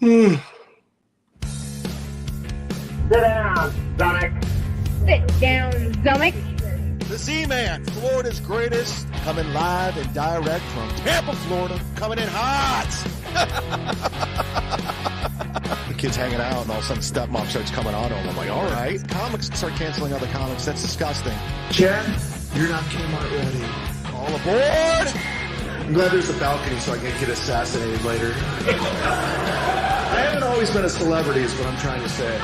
Sit down, Zumock. Sit down, Zumock. The Z-Man, Florida's greatest, coming live and direct from Tampa, Florida, coming in hot. The kid's hanging out, and all of a sudden stepmom starts coming on to him. I'm like, all right. Comics start canceling other comics. That's disgusting. Chad, you're not Kmart ready. All aboard! I'm glad there's a balcony so I can get assassinated later. I haven't always been a celebrity is what I'm trying to say.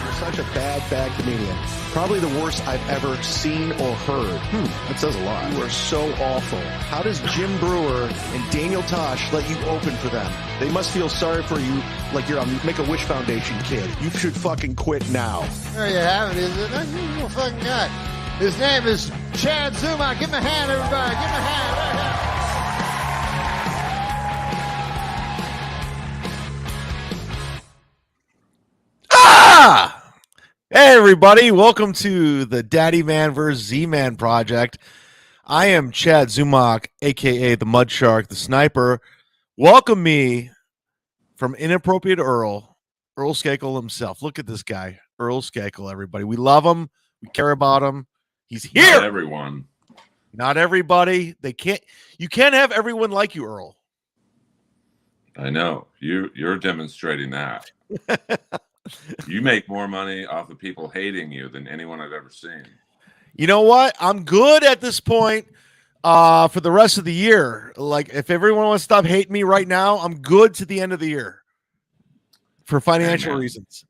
You're such a bad comedian. Probably the worst I've ever seen or heard. That says a lot. You are so awful. How does Jim Brewer and Daniel Tosh let you open for them? They must feel sorry for you like you're a Make-A-Wish Foundation kid. You should fucking quit now. There you have it. He's an unusual fucking guy. His name is Chad Zumock. Give him a hand, everybody. Give him a hand. Ah! Hey, everybody. Welcome to the Daddyman vs. Z-Man project. I am Chad Zumock, a.k.a. the Mud Shark, the Sniper. Welcome me from Inappropriate Earl Skakel himself. Look at this guy, Earl Skakel, everybody. We love him. We care about him. He's here. Not everyone. Not everybody. You can't have everyone like you, Earl. I know. You're demonstrating that. You make more money off of people hating you than anyone I've ever seen. You know what? I'm good at this point for the rest of the year. Like, if everyone wants to stop hating me right now, I'm good to the end of the year for financial reasons.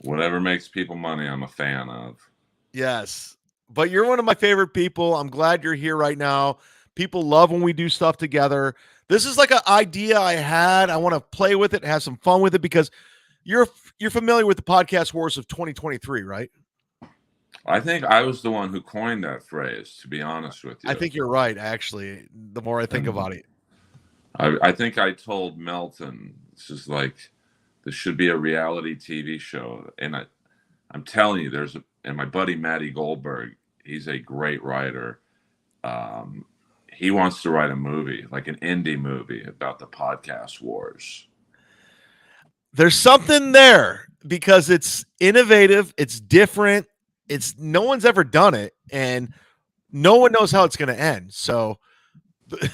Whatever makes people money, I'm a fan of. Yes. But you're one of my favorite people. I'm glad you're here right now. People love when we do stuff together. This is like an idea I had. I want to play with it, have some fun with it, because you're familiar with the podcast wars of 2023, right? I think I was the one who coined that phrase, to be honest with you. I think you're right, actually, the more I think about it. I think I told Melton, this should be a reality TV show. And I'm telling you, and my buddy Matty Goldberg, he's a great writer. He wants to write a movie, like an indie movie about the podcast wars. There's something there because it's innovative, it's different, no one's ever done it, and no one knows how it's going to end. So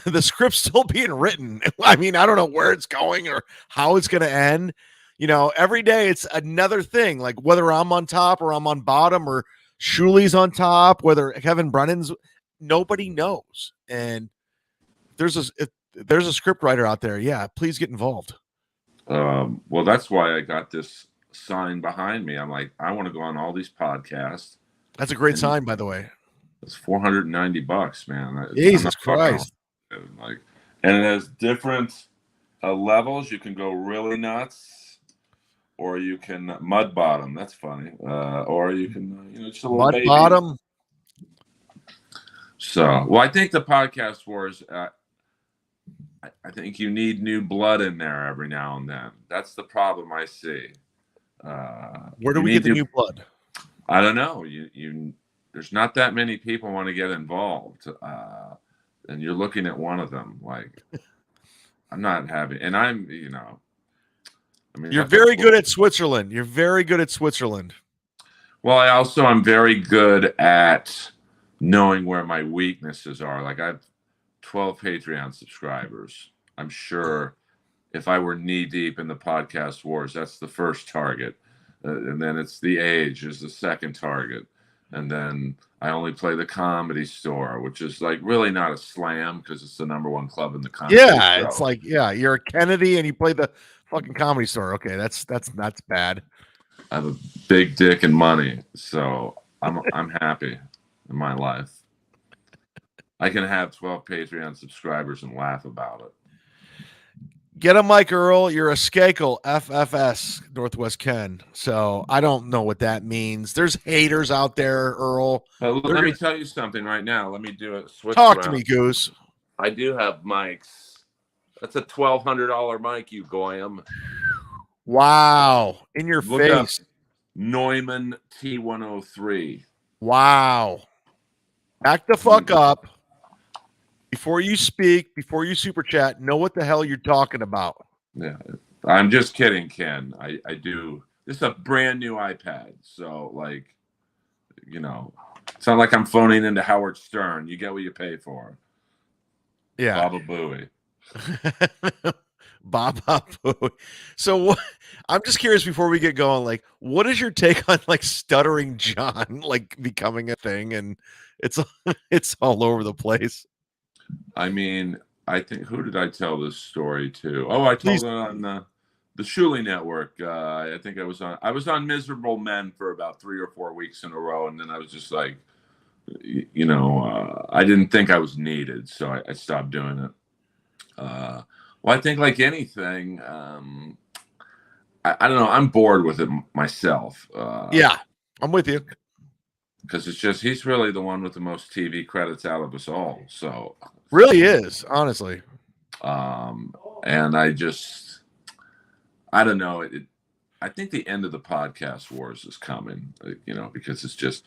the script's still being written. I mean, I don't know where it's going or how it's going to end. You know, every day it's another thing, like whether I'm on top or I'm on bottom or Shuli's on top, whether Kevin Brennan's, nobody knows. And if there's a script writer out there, yeah, please get involved. Well, that's why I got this sign behind me. I'm like, I want to go on all these podcasts. That's a great sign, by the way. It's $490, man. Jesus Christ! And it has different levels. You can go really nuts, or you can mud bottom. That's funny. Or you can, just a little mud baby. Bottom. So, well, I think the podcast wars. I think you need new blood in there every now and then. That's the problem I see. Where do we get the new blood? I don't know. There's not that many people want to get involved, and you're looking at one of them. Like, I'm not happy, and I'm, I mean, you're very good at Switzerland. You're very good at Switzerland. Well, I also am very good at knowing where my weaknesses are. Like, I've 12 Patreon subscribers. I'm sure if I were knee deep in the podcast wars, that's the first target. And then it's the age is the second target. And then I only play the Comedy Store, which is like really not a slam because it's the #1 club in the country. Yeah, it's like, you're a Kennedy and you play the fucking Comedy Store. Okay, that's bad. I have a big dick and money, so I'm happy in my life. I can have 12 Patreon subscribers and laugh about it. Get a mic, Earl. You're a Skakel, FFS, Northwest Ken. So I don't know what that means. There's haters out there, Earl. Let me tell you something right now. Let me do a switch. Talk around. to me, Goose. I do have mics. That's a $1,200 mic, you goyim. Wow. In your Look face. Up Neumann T103. Wow. Back the fuck up. Before you speak, before you super chat, know what the hell you're talking about. Yeah, I'm just kidding, Ken. I do. This is a brand new iPad, so like, you know, it's not like I'm phoning into Howard Stern. You get what you pay for. Yeah. Baba Booey. Baba Booey. So I'm just curious before we get going, like, what is your take on like Stuttering John like becoming a thing, and it's it's all over the place. I mean, I think, who did I tell this story to? Oh, I told Please. it on the Shuley Network. I think I was on Miserable Men for about 3 or 4 weeks in a row, and then I was just like, I didn't think I was needed, so I stopped doing it. Well, I think like anything, I don't know. I'm bored with it myself. Yeah, I'm with you. Because it's just, he's really the one with the most TV credits out of us all. So Really is, honestly. And I don't know. I think the end of the podcast wars is coming, because it's just,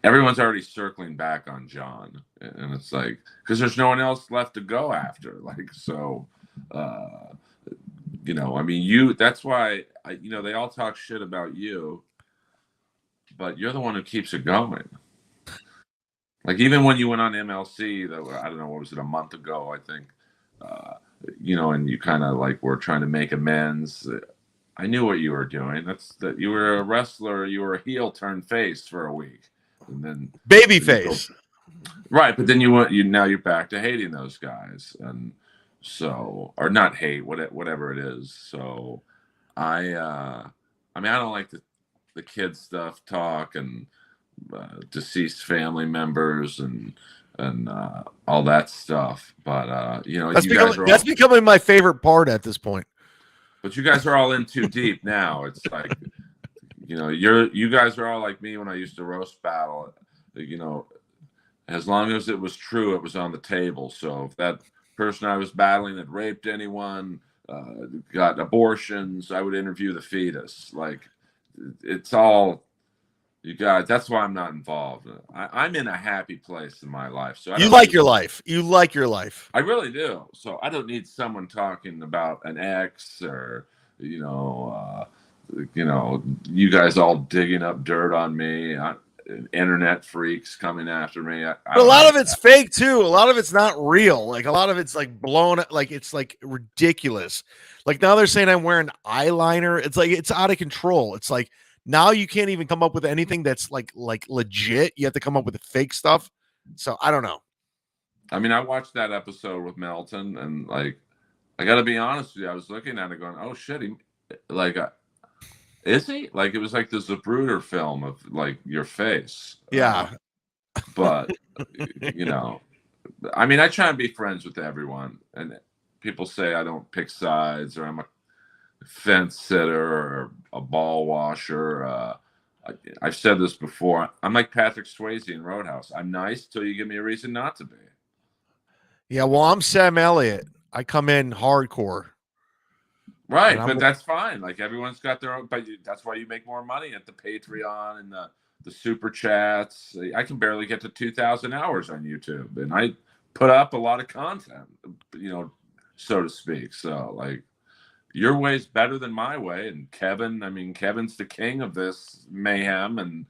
everyone's already circling back on John. And it's like, because there's no one else left to go after. Like, so, I mean, that's why, they all talk shit about you, but you're the one who keeps it going. Like, even when you went on MLC, I don't know, what was it, a month ago, I think, and you kind of like were trying to make amends. I knew what you were doing. That you were a wrestler, you were a heel turned face for a week, and then baby face, right? But then now you're back to hating those guys, and so, or not hate, whatever it is. So, I don't like the kid stuff talk and deceased family members and all that stuff, but that's becoming my favorite part at this point. But you guys are all in too deep now. It's like, you guys are all like me when I used to roast battle. As long as it was true, it was on the table. So if that person I was battling had raped anyone, got abortions, I would interview the fetus. Like, it's all, you guys, that's why I'm not involved. I'm in a happy place in my life. So you like your life. You like your life. I really do. So I don't need someone talking about an ex or, you guys all digging up dirt on me. Internet freaks coming after me. A lot of it's fake too. A lot of it's not real. Like, a lot of it's like blown. Like, it's like ridiculous. Like, now they're saying I'm wearing eyeliner. It's like, it's out of control. It's like, now you can't even come up with anything that's like legit. You have to come up with the fake stuff. So I don't know. I mean, I watched that episode with Melton, and like, I got to be honest with you, I was looking at it going, "Oh shit, is he?" Like, it was like the Zapruder film of like your face. Yeah. But I mean, I try and be friends with everyone, and people say I don't pick sides, or I'm a fence sitter or a ball washer. I've said this before. I'm like Patrick Swayze in Roadhouse. I'm nice till you give me a reason not to be. Yeah, well, I'm Sam Elliott. I come in hardcore. Right, but that's fine. Like, everyone's got their own, but that's why you make more money at the Patreon and the super chats. I can barely get to 2,000 hours on YouTube, and I put up a lot of content, so to speak. So, like, your way's better than my way. And Kevin's the king of this mayhem. And,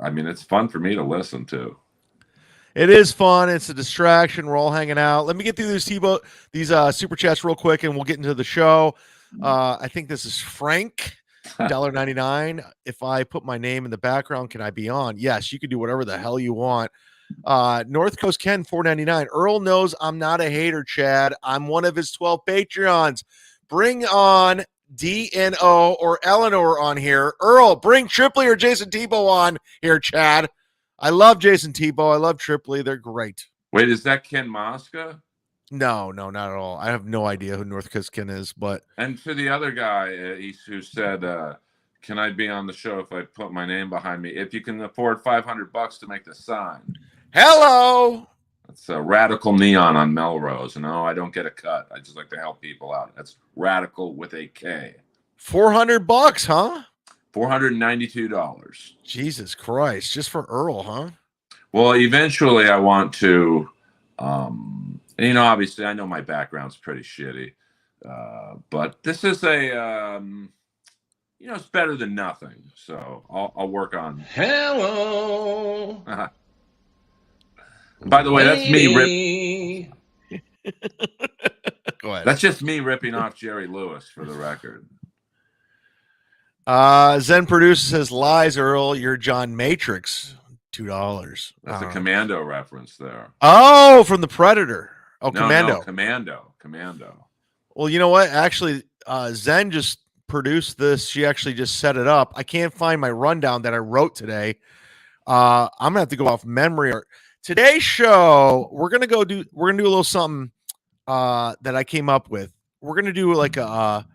it's fun for me to listen to. It is fun. It's a distraction. We're all hanging out. Let me get through these super chats real quick, and we'll get into the show. I think this is Frank, $1.99. If I put my name in the background, can I be on? Yes, you can do whatever the hell you want. North Coast Ken, $4.99. Earl knows I'm not a hater, Chad. I'm one of his 12 Patreons. Bring on DNO or Eleanor on here. Earl, bring Tripoli or Jason Tebow on here, Chad. I love Jason Tebow. I love Tripoli. They're great. Wait, is that Ken Mosca? No, not at all. I have no idea who North Coast Ken is, but. And to the other guy who said, can I be on the show if I put my name behind me? If you can afford $500 to make the sign. Hello. It's a Radical Neon on Melrose. No, I don't get a cut. I just like to help people out. That's Radical with a K. $400, huh? $492. Jesus Christ. Just for Earl, huh? Well, eventually I want to And obviously, I know my background's pretty shitty, but this is a it's better than nothing. So I'll work on. Hello. By the way, that's me. Go ahead. That's just me ripping off Jerry Lewis, for the record. Zen Producer says, lies, Earl. You're John Matrix. $2. That's a Commando reference there. Oh, from the Predator. Oh, No, Commando. No, Commando. Well, you know what? Actually, Zen just produced this. She actually just set it up. I can't find my rundown that I wrote today. I'm gonna have to go off memory. Today's show, we're gonna do a little something that I came up with. We're gonna do like a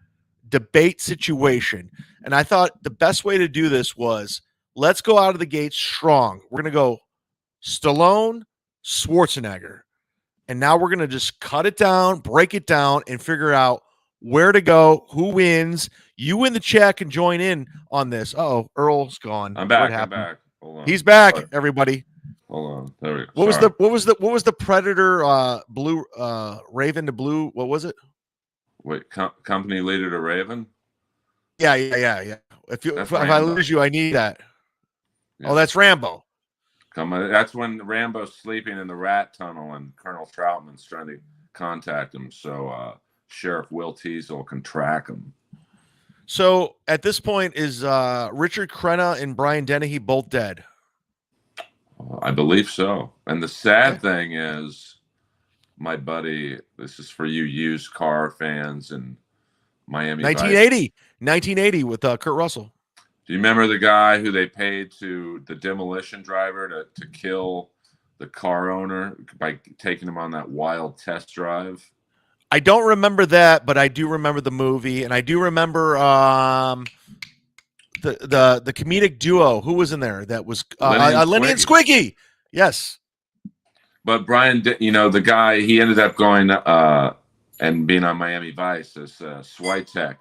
debate situation, and I thought the best way to do this was let's go out of the gate strong. We're gonna go Stallone, Schwarzenegger. And now we're going to just cut it down, break it down, and figure out where to go, who wins. You in the chat can join in on this. Oh, Earl's gone. I'm back. Hold on. He's back, everybody. Hold on. There we go. What was the Predator blue Raven to blue? What was it? Wait, company leader to Raven? Yeah. If I lose you, I need that. Yeah. Oh, that's Rambo. That's when Rambo's sleeping in the rat tunnel and Colonel Troutman's trying to contact him so Sheriff Will Teasel can track him. So at this point, is Richard Crenna and Brian Dennehy both dead? I believe so. And the sad thing is, my buddy, this is for you used car fans in Miami. 1980 with Kurt Russell. Do you remember the guy who they paid to the demolition driver to kill the car owner by taking him on that wild test drive? I don't remember that, but I do remember the movie, and I do remember the comedic duo. Who was in there? That was Lenny and Squiggy. Yes. But Brian, the guy, he ended up going and being on Miami Vice as Switek,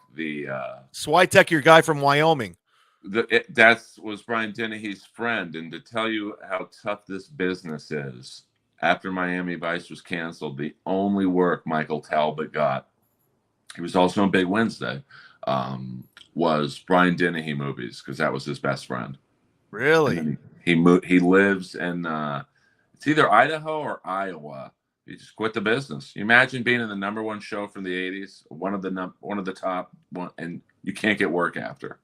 Switek, your guy from Wyoming. That was Brian Dennehy's friend. And to tell you how tough this business is, after Miami Vice was canceled, the only work Michael Talbot got, he was also on Big Wednesday, was Brian Dennehy movies, because that was his best friend. Really? He lives in it's either Idaho or Iowa. He just quit the business. You imagine being in the number one show from the 80s, one of the top one, and you can't get work after.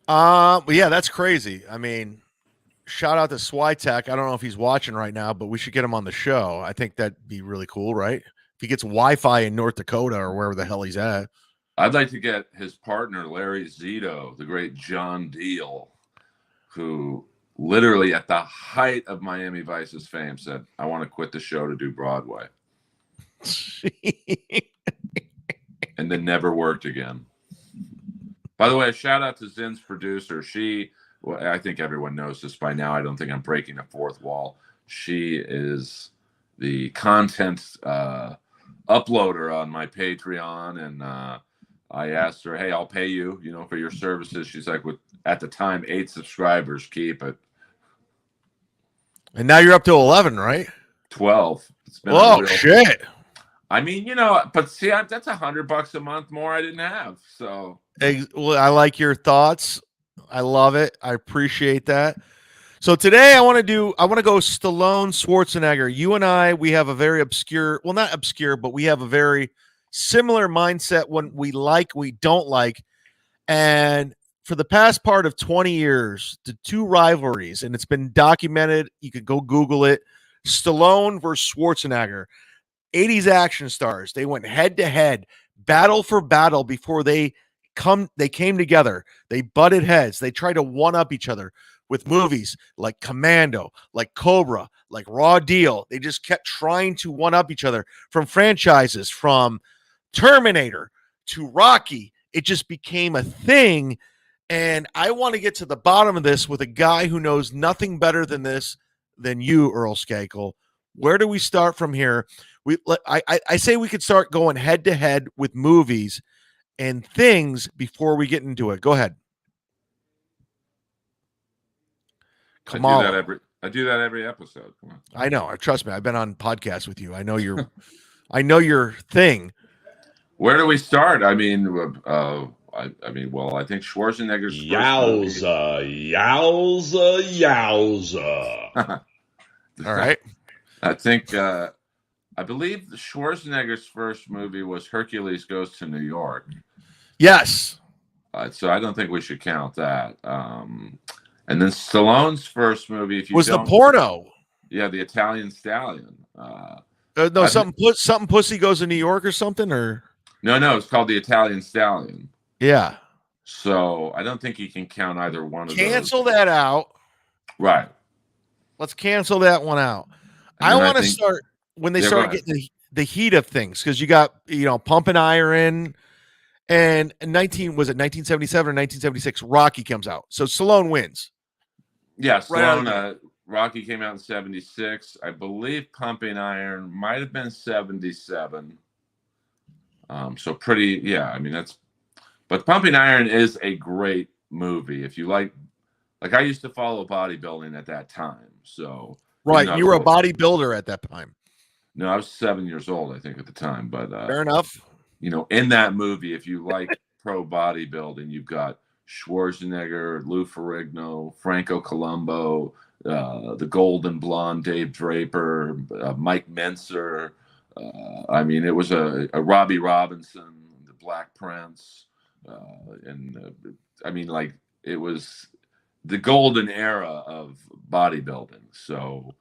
But yeah, that's crazy. I mean, shout out to Switek. I don't know if he's watching right now, but we should get him on the show. I think that'd be really cool, right? If he gets Wi-Fi in North Dakota or wherever the hell he's at. I'd like to get his partner, Larry Zito, the great John Deal, who literally at the height of Miami Vice's fame said, I want to quit the show to do Broadway. And then never worked again. By the way, a shout out to Zin's producer. I think everyone knows this by now. I don't think I'm breaking a fourth wall. She is the content uploader on my Patreon. And I asked her, hey, I'll pay you, for your services. She's like, with at the time, 8 subscribers, keep it. And now you're up to 11, right? 12. Oh, shit. I mean, but see, that's $100 a month more I didn't have. So, well, I like your thoughts. I love it. I appreciate that. So today I want to go Stallone, Schwarzenegger. You and I, we have a very obscure, well, not obscure, but we have a very similar mindset when we don't like. And for the past part of 20 years, the two rivalries, and it's been documented. You could go Google it. Stallone versus Schwarzenegger. 80s action stars. They went head to head, battle for battle before they came together. They butted heads. They tried to one up each other with movies like Commando, like Cobra, like Raw Deal. They just kept trying to one up each other, from franchises, from Terminator to Rocky. It just became a thing. And I want to get to the bottom of this with a guy who knows nothing better than this than you, Earl Skakel. Where do we start from here? I say we could start going head to head with movies and things before we get into it. Go ahead. Kamala. I do that every episode. Come on. I know. Trust me. I've been on podcasts with you. I know your thing. Where do we start? I mean, I mean, well, I think Schwarzenegger's first movie. Yowza. All right. I think I believe Schwarzenegger's first movie was Hercules Goes to New York. Yes. So I don't think we should count that. And then Stallone's first movie, if you Was the don't- porno? Yeah, the Italian Stallion. No, something pussy goes to New York or something, or No, it's called the Italian Stallion. yeah. So I don't think you can count either one of Cancel those. that out. Right. Let's cancel that one out. And I then want to think- start when they Yeah, start go ahead. getting the heat of things, because you got Pumping Iron, and 1977 or 1976 Rocky comes out, so Stallone wins. Yeah, Right out of Stallone. Rocky came out in 76. I believe Pumping Iron might have been 77. So pretty, yeah. I mean, but Pumping Iron is a great movie. If you like I used to follow bodybuilding at that time. So Right, you were a bodybuilder at that time. No, I was 7 years old, I think, at the time. But Fair enough. In that movie, if you like pro bodybuilding, you've got Schwarzenegger, Lou Ferrigno, Franco Columbo, the Golden Blonde, Dave Draper, Mike Menser. I mean, it was a Robbie Robinson, the Black Prince, I mean, like, it was the golden era of bodybuilding. So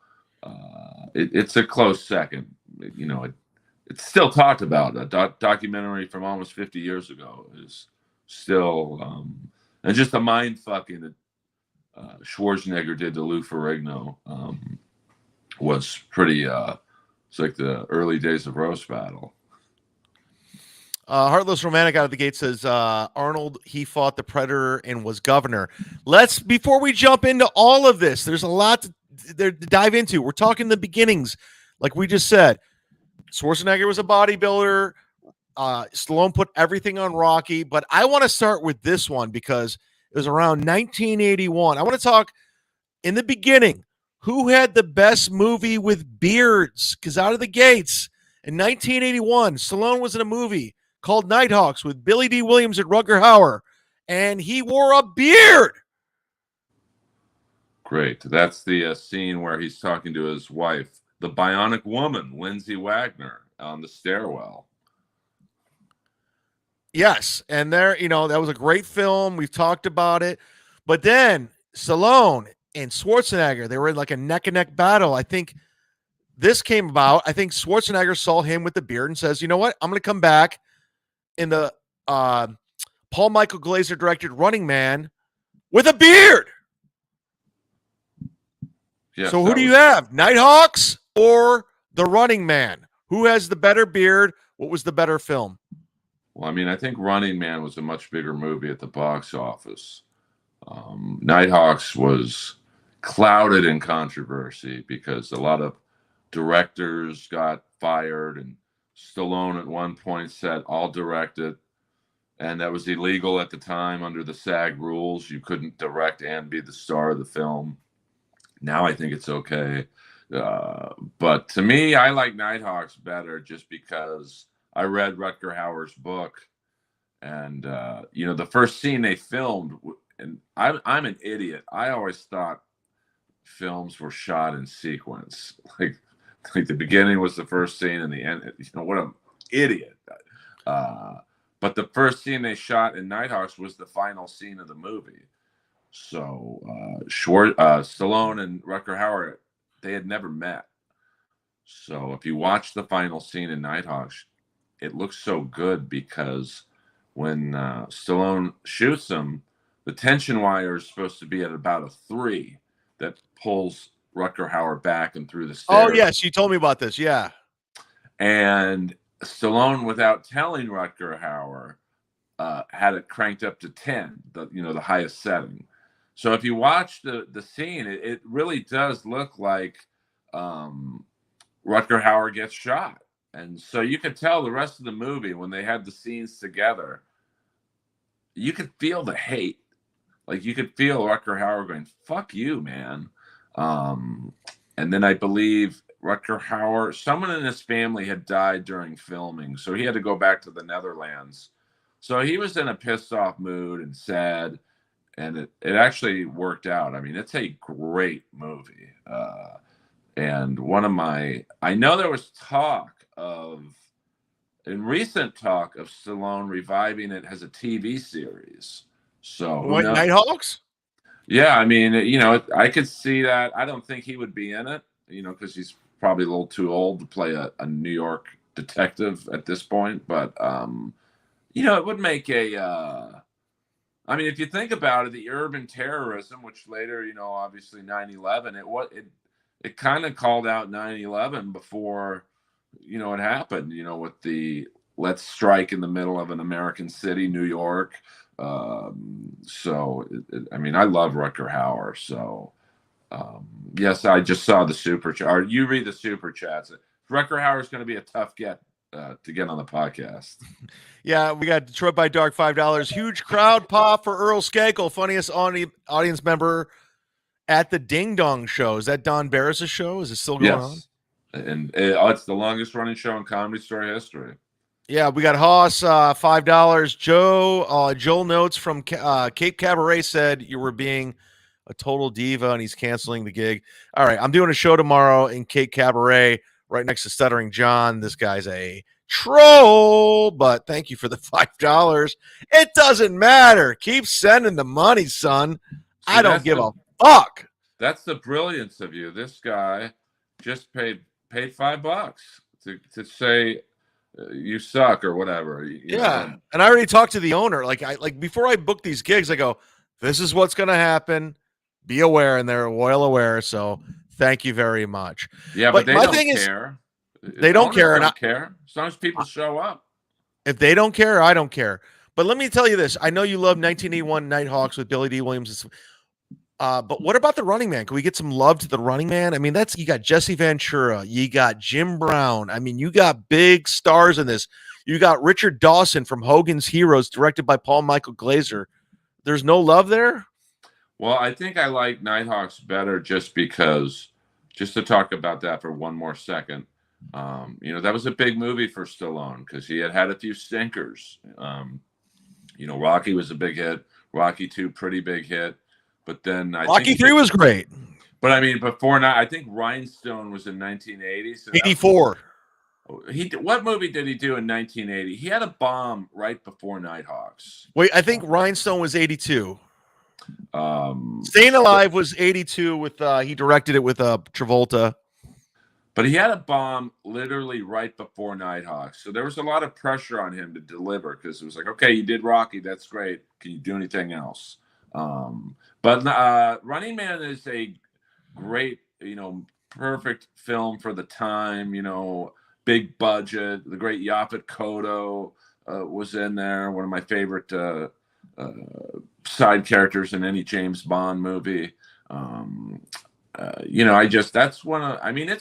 it's a close second. It's still talked about. A documentary from almost 50 years ago is still, and just the mind fucking that Schwarzenegger did to Lou Ferrigno was pretty. It's like the early days of roast battle. Heartless Romantic out of the gate says Arnold, he fought the Predator and was governor. Before we jump into all of this, there's a lot to dive into. We're talking the beginnings, like we just said. Schwarzenegger was a bodybuilder. Stallone put everything on Rocky, but I want to start with this one because it was around 1981. I want to talk in the beginning. Who had the best movie with beards? Because out of the gates in 1981, Stallone was in a movie called Nighthawks with Billy D. Williams and Rutger Hauer, and he wore a beard. Great. That's the scene where he's talking to his wife, the bionic woman, Lindsay Wagner, on the stairwell. Yes, and there, that was a great film. We've talked about it. But then Stallone and Schwarzenegger, they were in like a neck-and-neck battle. I think this came about. I think Schwarzenegger saw him with the beard and says, you know what? I'm going to come back in the Paul Michael Glaser directed Running Man with a beard. Yes, so who do you have? Nighthawks or The Running Man? Who has the better beard? What was the better film? Well, I mean, I think Running Man was a much bigger movie at the box office. Nighthawks was clouded in controversy because a lot of directors got fired, and Stallone at one point said, "I'll direct it." And that was illegal at the time under the SAG rules. You couldn't direct and be the star of the film. Now I think it's okay. But to me, I like Nighthawks better just because I read Rutger Hauer's book. And, the first scene they filmed, and I'm an idiot. I always thought films were shot in sequence. Like the beginning was the first scene and the end. What an idiot. But the first scene they shot in Nighthawks was the final scene of the movie. So Stallone and Rutger Hauer, they had never met. So if you watch the final scene in Nighthawks, it looks so good because when Stallone shoots him, the tension wire is supposed to be at about a 3 that pulls Rutger Hauer back and through the stairs. Oh, yes. You told me about this. Yeah. And Stallone, without telling Rutger Hauer, had it cranked up to 10, the highest setting. So if you watch the scene, it really does look like Rutger Hauer gets shot. And so you could tell the rest of the movie when they had the scenes together, you could feel the hate. Like you could feel Rutger Hauer going, "Fuck you, man." And then I believe Rutger Hauer, someone in his family had died during filming, so he had to go back to the Netherlands. So he was in a pissed off mood and sad, and it actually worked out. I mean, it's a great movie. And I know there was recent talk of Stallone reviving it as a TV series. So What, Nighthawks? Yeah, I mean, I could see that. I don't think he would be in it, because he's probably a little too old to play a New York detective at this point. But it would make I mean, if you think about it, the urban terrorism, which later, obviously 9/11, it kind of called out 9/11 before, it happened, with the let's strike in the middle of an American city, New York. So, I mean, I love Rutger Hauer. So, yes, I just saw the super chat. Or you read the super chats. Rutger Hauer is going to be a tough get to get on the podcast. Yeah, we got Detroit by Dark, $5. Huge crowd pop for Earl Skakel, funniest audience member at the Ding Dong show. Is that Don Barris' show? Is it still going on? And it's the longest running show in Comedy Store history. Yeah, we got Haas, $5. Joel Notes from Cape Cabaret said you were being a total diva and he's canceling the gig. All right, I'm doing a show tomorrow in Cape Cabaret right next to Stuttering John. This guy's a troll, but thank you for the $5. It doesn't matter. Keep sending the money, son. I don't give a fuck. That's the brilliance of you. This guy just paid $5 to say you suck or whatever. Yeah. And I already talked to the owner. Like before I book these gigs, I go, this is what's going to happen. Be aware. And they're well aware. So thank you very much. Yeah. But they don't care. They don't care. Don't care. As long as people show up. If they don't care, I don't care. But let me tell you this. I know you love 1981 Nighthawks with Billy D. Williams. But what about the Running Man? Can we get some love to the Running Man? I mean, you got Jesse Ventura, you got Jim Brown. I mean, you got big stars in this. You got Richard Dawson from Hogan's Heroes, directed by Paul Michael Glaser. There's no love there? Well, I think I like Nighthawks better just to talk about that for one more second. That was a big movie for Stallone because he had a few stinkers. Rocky was a big hit. Rocky 2, pretty big hit. But then Rocky 3 was great. But I mean, before that, I think Rhinestone was in 1980. So 84. What movie did he do in 1980? He had a bomb right before Nighthawks. Wait, I think Rhinestone was 82. Staying Alive was 82 with he directed it with Travolta. But he had a bomb literally right before Nighthawks. So there was a lot of pressure on him to deliver because it was like, okay, you did Rocky. That's great. Can you do anything else? But Running Man is a great, perfect film for the time, big budget. The great Yaphet Kotto was in there, one of my favorite side characters in any James Bond movie. It's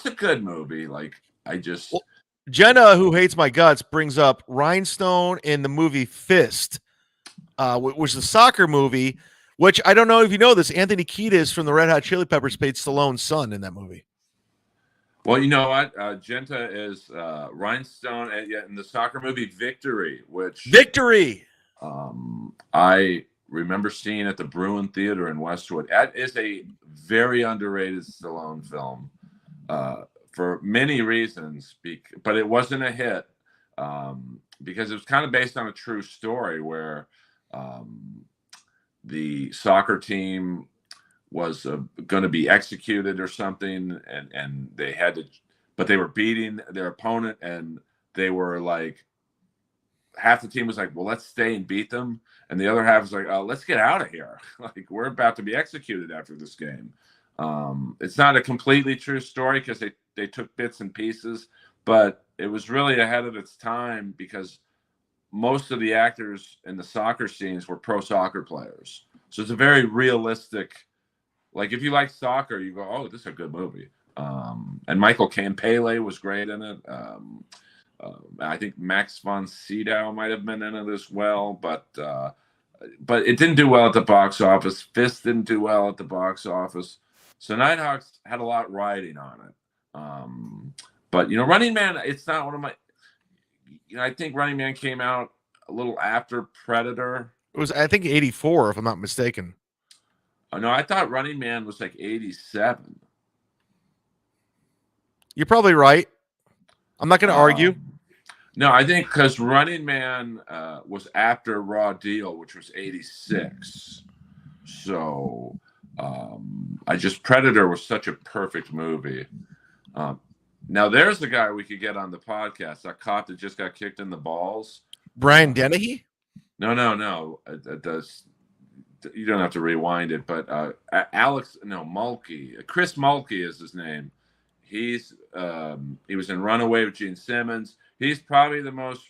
a good movie. Jenna, who hates my guts, brings up Rhinestone in the movie Fist, which is a soccer movie. Which I don't know if you know this. Anthony Kiedis from the Red Hot Chili Peppers played Stallone's son in that movie. Well, you know what? Genta is Rhinestone in the soccer movie Victory, I remember seeing at the Bruin Theater in Westwood. That is a very underrated Stallone film for many reasons, but it wasn't a hit because it was kind of based on a true story where the soccer team was going to be executed or something, and they had to, but they were beating their opponent, and they were like, half the team was like, well, let's stay and beat them, and the other half was like, oh, let's get out of here. Like, we're about to be executed after this game. It's not a completely true story because they took bits and pieces, but it was really ahead of its time because most of the actors in the soccer scenes were pro soccer players. So it's a very realistic, like if you like soccer, you go, oh, this is a good movie. And Michael Campele was great in it. I think Max von Sydow might have been in it as well, but it didn't do well at the box office. Fist didn't do well at the box office. So Nighthawks had a lot riding on it. But Running Man, it's not one of my. I think Running Man came out a little after Predator. It was, I think, 84, if I'm not mistaken. Oh, no, I thought Running Man was like 87. You're probably right. I'm not going to argue. No, I think because Running Man was after Raw Deal, which was 86. So Predator was such a perfect movie. Now there's the guy we could get on the podcast, that cop that just got kicked in the balls. Brian Dennehy? No. You don't have to rewind it, but Mulkey. Chris Mulkey is his name. He was in Runaway with Gene Simmons. He's probably the most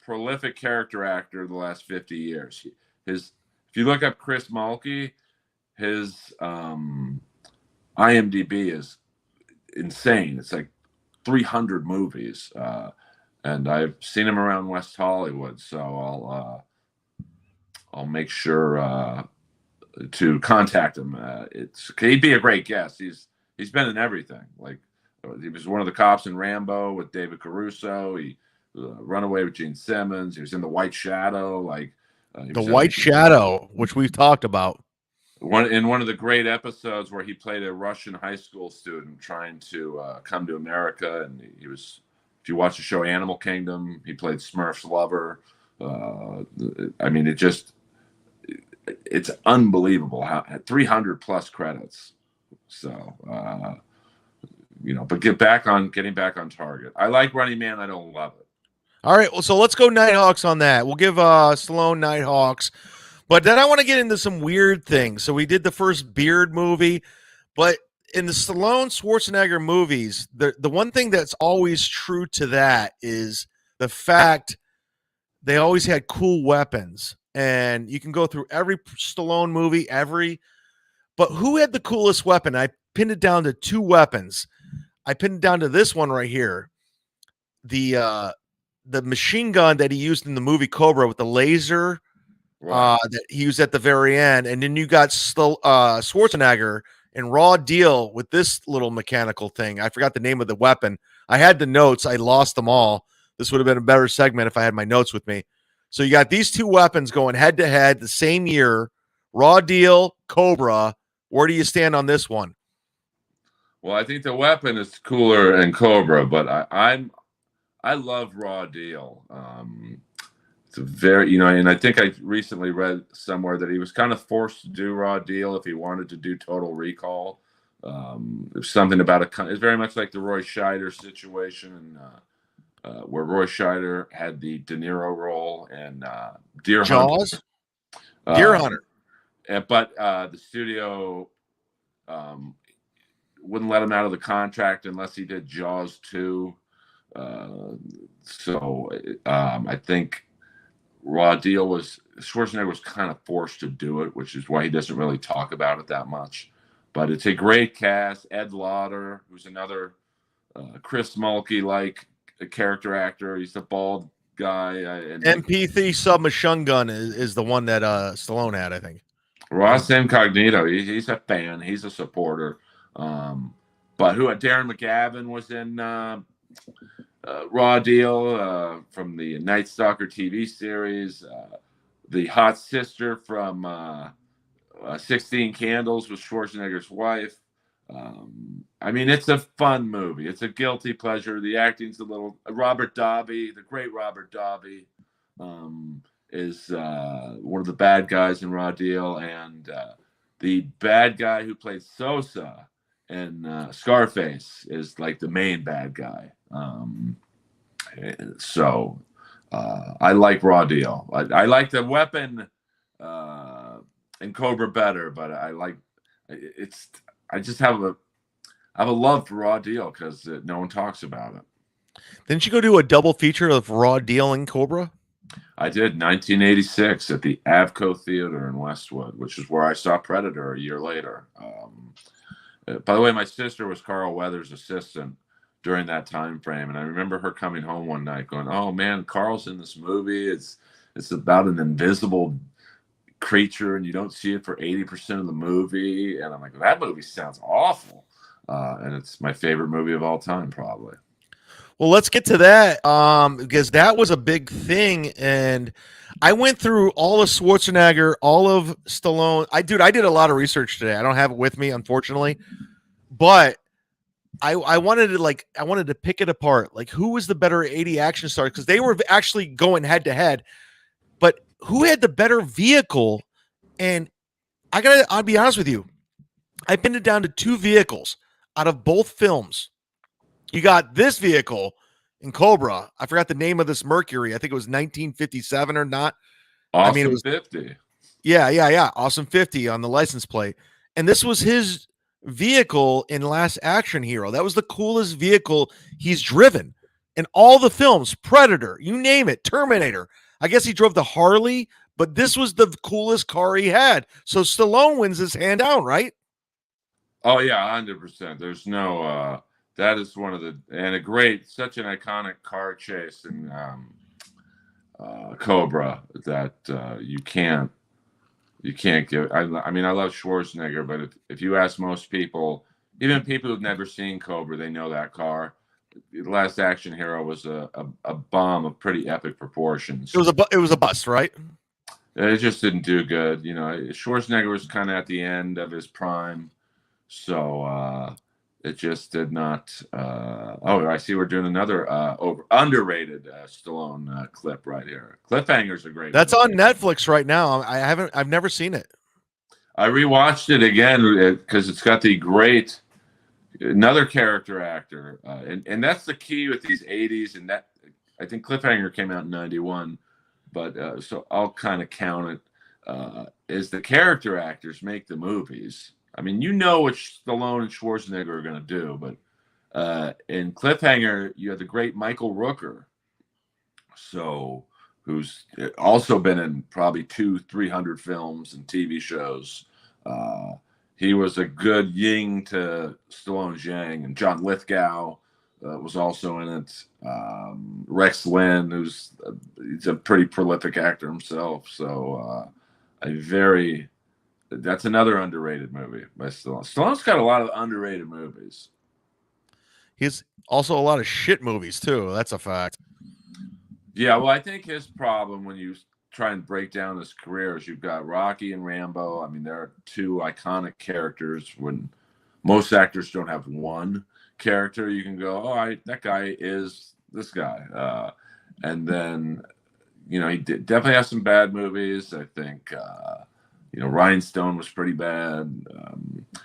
prolific character actor of the last 50 years. If you look up Chris Mulkey, his IMDb is insane. It's like 300 movies, and I've seen him around West Hollywood. So I'll make sure to contact him. He'd be a great guest. He's been in everything. Like, he was one of the cops in Rambo with David Caruso. He Runaway with Gene Simmons. He was in The White Shadow. The White Shadow, which we've talked about. In one of the great episodes where he played a Russian high school student trying to come to America, and he was. If you watch the show Animal Kingdom, he played Smurf's lover. It's unbelievable how 300 plus credits. So, but getting back on target. I like Running Man. I don't love it. All right. Well, so let's go Nighthawks on that. We'll give Stallone Nighthawks. But then I want to get into some weird things. So we did the first Beard movie, but in the Stallone Schwarzenegger movies, the one thing that's always true to that is the fact they always had cool weapons. And you can go through every Stallone movie, but who had the coolest weapon? I pinned it down to two weapons. I pinned it down to this one right here. The machine gun that he used in the movie Cobra with the laser that he used at the very end. And then you got Schwarzenegger in Raw Deal with this little mechanical thing. I forgot the name of the weapon. I had the notes. I lost them all. This would have been a better segment if I had my notes with me. So you got these two weapons going head to head the same year. Raw Deal, Cobra. Where do you stand on this one? Well, I think the weapon is cooler in Cobra, but I love Raw Deal. It's a very, and I think I recently read somewhere that he was kind of forced to do Raw Deal if he wanted to do Total Recall. There's something about it's very much like the Roy Scheider situation, where Roy Scheider had the De Niro role in Deer Jaws? Hunter. Deer Hunter. But the studio wouldn't let him out of the contract unless he did Jaws 2. So I think Raw Deal Schwarzenegger was kind of forced to do it, which is why he doesn't really talk about it that much. But it's a great cast. Ed Lauder, who's another Chris Mulkey-like character actor. He's the bald guy. MP3 submachine gun is the one that Stallone had, I think. Ross Incognito, he's a fan. He's a supporter. But Darren McGavin was in Raw Deal from the Night Stalker TV series. The hot sister from 16 Candles was Schwarzenegger's wife. It's a fun movie. It's a guilty pleasure. The acting's a little. Robert Davi, the great Robert Davi, is one of the bad guys in Raw Deal, and the bad guy who played Sosa in Scarface is like the main bad guy. So I like Raw Deal. I like the weapon in Cobra better, but I just have a love for Raw Deal because no one talks about it. Didn't you go do a double feature of Raw Deal and Cobra? I did, 1986 at the Avco Theater in Westwood, which is where I saw Predator a year later. By the way, my sister was Carl Weathers' assistant during that time frame, and I remember her coming home one night going, "Oh man, Carl's in this movie. It's about an invisible creature, and you don't see it for 80% of the movie. And I'm like, that movie sounds awful. And it's my favorite movie of all time, probably. Well, let's get to that because that was a big thing. And I went through all of Schwarzenegger, all of Stallone. I did a lot of research today. I don't have it with me, unfortunately, but I wanted to pick it apart. Like, who was the better 80 action star? Because they were actually going head to head, but who had the better vehicle? And I'll be honest with you. I pinned it down to two vehicles out of both films. You got this vehicle in Cobra. I forgot the name of this Mercury. I think it was 1957 or not. Awesome. I mean, it was 50. Yeah. Awesome 50 on the license plate. And this was his vehicle in Last Action Hero. That was the coolest vehicle he's driven in all the films. Predator, you name it, Terminator. I guess he drove the Harley, but this was the coolest car he had. So Stallone wins his hand down, right? Oh yeah, 100%. There's no that is one of the, and such an iconic car chase in Cobra that you can't give. I mean, I love Schwarzenegger, but if you ask most people, even people who've never seen Cobra, they know that car. The Last Action Hero was a bomb of pretty epic proportions. It was a bust, right? It just didn't do good. You know, Schwarzenegger was kind of at the end of his prime, so it just did not. I see we're doing another underrated Stallone clip right here. Cliffhanger's a great. That's movie. on Netflix right now. I've never seen it. I rewatched it again because it's got the great another character actor, and that's the key with these 80s. And that, I think Cliffhanger came out in 91, but so I'll kind of count it is the character actors make the movies. I mean, you know what Stallone and Schwarzenegger are going to do, but in Cliffhanger, you have the great Michael Rooker, who's also been in probably 200-300 films and TV shows. He was a good yin to Stallone's yang, and John Lithgow was also in it. Rex Lynn, he's a pretty prolific actor himself. So that's another underrated movie by Stallone. Stallone's got a lot of underrated movies. He's also a lot of shit movies too. That's a fact. Yeah, well, I think his problem when you try and break down his career is you've got Rocky and Rambo. I mean, there are two iconic characters. When most actors don't have one character, you can go, that guy is this guy. And then, he definitely has some bad movies. I think, Rhinestone was pretty bad.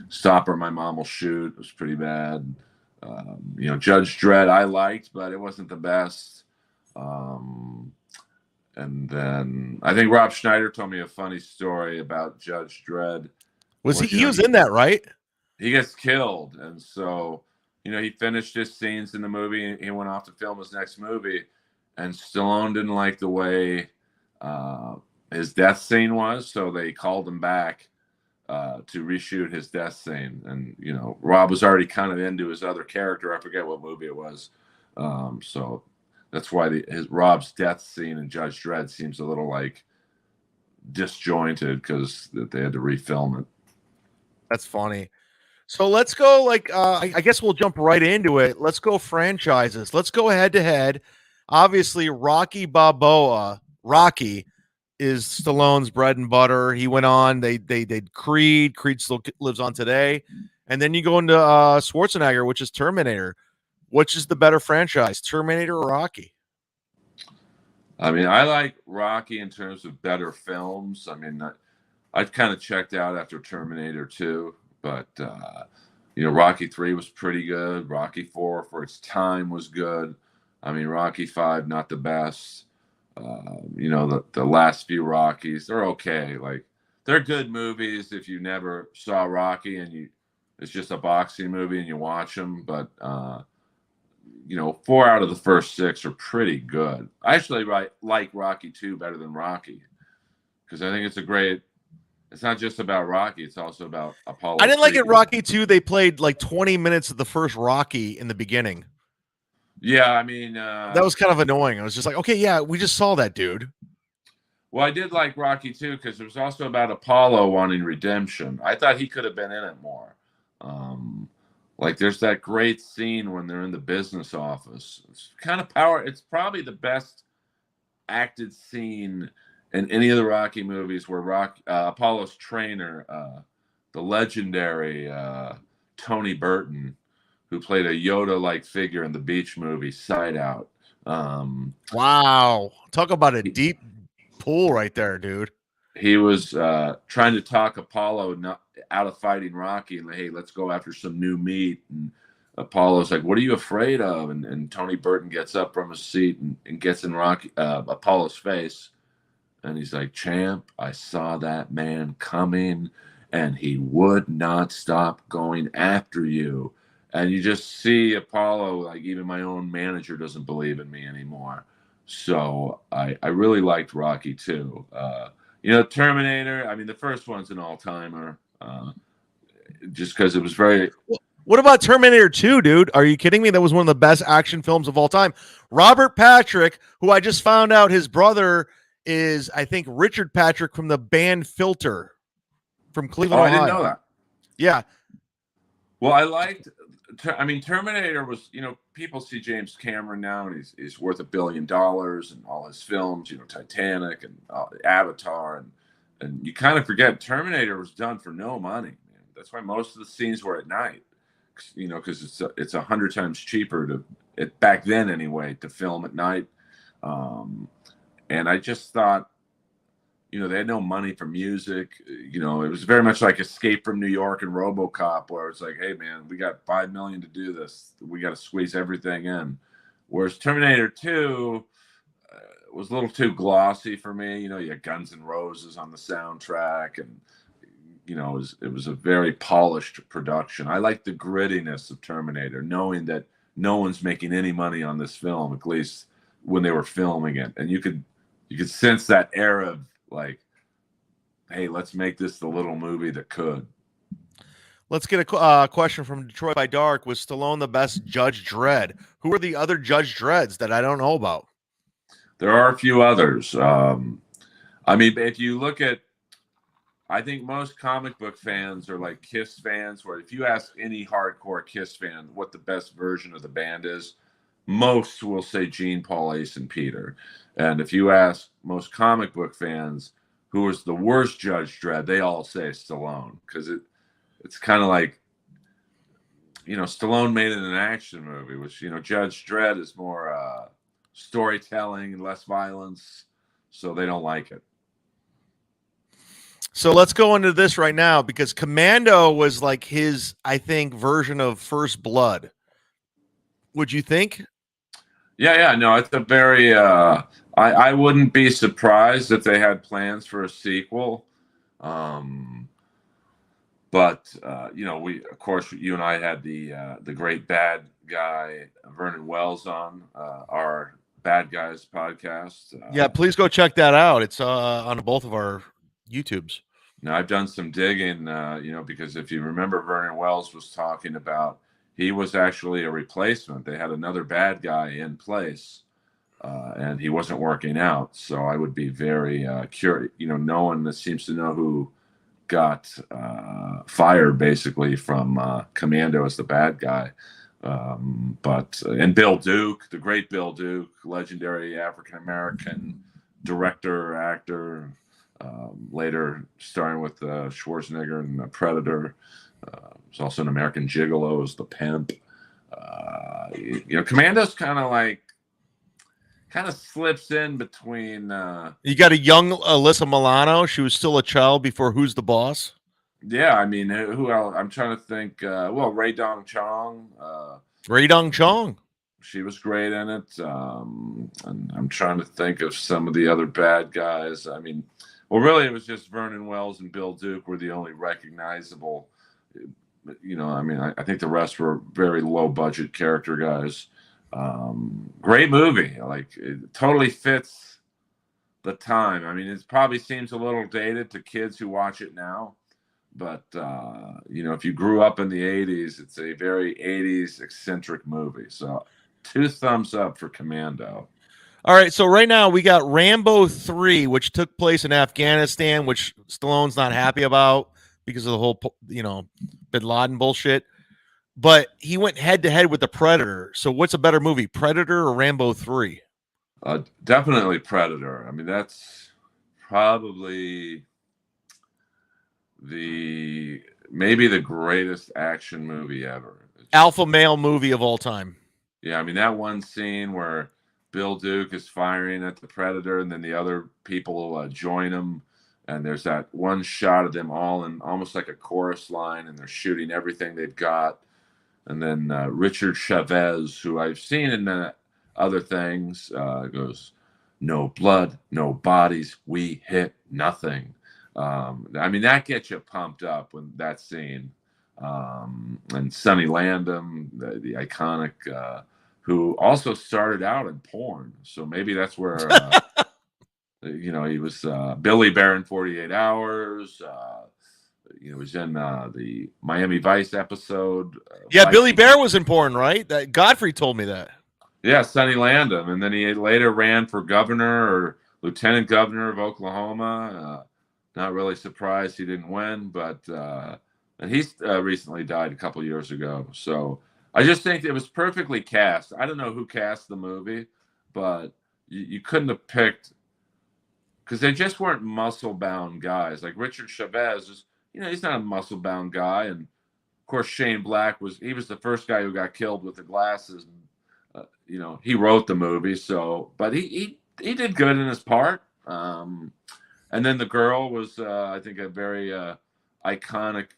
Stopper, My Mom Will Shoot was pretty bad. Judge Dredd I liked, but it wasn't the best. And then I think Rob Schneider told me a funny story about Judge Dredd. He was in that, right? He gets killed. And so, he finished his scenes in the movie and he went off to film his next movie. And Stallone didn't like the way his death scene was. So they called him back to reshoot his death scene. And, Rob was already kind of into his other character. I forget what movie it was. So that's why Rob's death scene in Judge Dredd seems a little like disjointed because they had to refilm it. That's funny. So let's go I guess we'll jump right into it. Let's go franchises. Let's go head to head. Obviously, Rocky Balboa. Rocky is Stallone's bread and butter. He went on. They did Creed. Creed still lives on today. And then you go into Schwarzenegger, which is Terminator. Which is the better franchise, Terminator or Rocky? I mean, I like Rocky in terms of better films. I mean, I've kind of checked out after Terminator 2, but, Rocky 3 was pretty good. Rocky 4 for its time was good. I mean, Rocky 5, not the best. The last few Rockies, they're okay. Like, they're good movies if you never saw Rocky and it's just a boxing movie and you watch them, but, 4 out of the first 6 are pretty good. I actually like Rocky 2 better than Rocky because I think it's not just about Rocky. It's also about Apollo. I didn't like it. Rocky 2, they played like 20 minutes of the first Rocky in the beginning. Yeah, I mean. That was kind of annoying. I was just like, okay, yeah, we just saw that, dude. Well, I did like Rocky too because it was also about Apollo wanting redemption. I thought he could have been in it more. Like there's that great scene when they're in the business office. It's kind of power. It's probably the best acted scene in any of the Rocky movies where Apollo's trainer, the legendary Tony Burton, who played a Yoda-like figure in the Beach movie Side Out. Wow. Talk about a deep pool right there, dude. He was trying to talk Apollo out of fighting Rocky and, hey, let's go after some new meat. And Apollo's like, what are you afraid of? And Tony Burton gets up from his seat and gets in Apollo's face. And he's like, champ, I saw that man coming and he would not stop going after you. And you just see Apollo, like even my own manager doesn't believe in me anymore. So I really liked Rocky too. Terminator, I mean, the first one's an all-timer just because it was very... What about Terminator 2, dude? Are you kidding me? That was one of the best action films of all time. Robert Patrick, who I just found out his brother is, I think, Richard Patrick from the band Filter from Cleveland, Ohio. I didn't know that. Yeah. Well, Terminator was, people see James Cameron now and he's worth $1 billion and all his films, Titanic and Avatar. And you kind of forget Terminator was done for no money. Man. That's why most of the scenes were at night, because it's 100 times cheaper back then anyway, to film at night. And I just thought, they had no money for music. It was very much like Escape from New York and RoboCop, where it's like, hey, man, we got $5 million to do this. We got to squeeze everything in. Whereas Terminator 2 was a little too glossy for me. You had Guns N' Roses on the soundtrack, and, it was a very polished production. I like the grittiness of Terminator, knowing that no one's making any money on this film, at least when they were filming it. And you could sense that era of, like, hey, let's make this the little movie that could. Let's get a question from Detroit by Dark. Was Stallone the best Judge Dredd? Who are the other Judge Dredds that I don't know about? There are a few others. If you look at, I think most comic book fans are like Kiss fans, where if you ask any hardcore Kiss fan what the best version of the band is, most will say Gene, Paul, Ace, and Peter. And if you ask most comic book fans who was the worst Judge Dredd, they all say Stallone, because it's kind of like, Stallone made it an action movie, which, Judge Dredd is more storytelling and less violence, so they don't like it. So let's go into this right now, because Commando was like his, I think, version of First Blood. Would you think? Yeah, no, it's a very, I wouldn't be surprised if they had plans for a sequel. But we, of course, you and I had the great bad guy, Vernon Wells, on our Bad Guys podcast. Yeah, please go check that out. It's on both of our YouTubes. Now, I've done some digging, because if you remember, Vernon Wells was talking about, he was actually a replacement. They had another bad guy in place, and he wasn't working out. So I would be very curious. No one seems to know who got fired, basically, from Commando as the bad guy. And Bill Duke, the great Bill Duke, legendary African-American director, actor, later starring with Schwarzenegger and Predator. He's also an American Gigolo as the pimp. Commando's kind of slips in between. You got a young Alyssa Milano. She was still a child before Who's the Boss? Yeah, who else? I'm trying to think. Ray Dong Chong. Ray Dong Chong. She was great in it. And I'm trying to think of some of the other bad guys. Really, it was just Vernon Wells and Bill Duke were the only recognizable. I think the rest were very low budget character guys. Great movie. It totally fits the time. It probably seems a little dated to kids who watch it now, but if you grew up in the 80s, it's a very 80s eccentric movie. So 2 thumbs up for Commando. All right, so right now we got Rambo 3, which took place in Afghanistan, which Stallone's not happy about because of the whole, Bin Laden bullshit. But he went head to head with the Predator. So what's a better movie, Predator or Rambo 3? Definitely Predator. I mean, that's probably maybe the greatest action movie ever. Alpha male movie of all time. Yeah, I mean, that one scene where Bill Duke is firing at the Predator and then the other people join him. And there's that one shot of them all in almost like a chorus line, and they're shooting everything they've got. And then Richard Chavez, who I've seen in other things, goes, "No blood, no bodies, we hit nothing." I mean, that gets you pumped up when that scene. And Sonny Landham, the iconic, who also started out in porn. So maybe that's where, he was Billy Bear in 48 Hours. He was in the Miami Vice episode. Yeah, Billy Bear was in porn, right? That Godfrey told me that. Yeah, Sonny Landham. And then he later ran for governor or lieutenant governor of Oklahoma. Not really surprised he didn't win, but and he's recently died a couple years ago. So I just think it was perfectly cast. I don't know who cast the movie, but you couldn't have picked, because they just weren't muscle-bound guys. Like Richard Chavez is, he's not a muscle-bound guy. And of course, Shane Black was the first guy who got killed with the glasses. He wrote the movie, but he did good in his part. And then the girl was, I think, a very iconic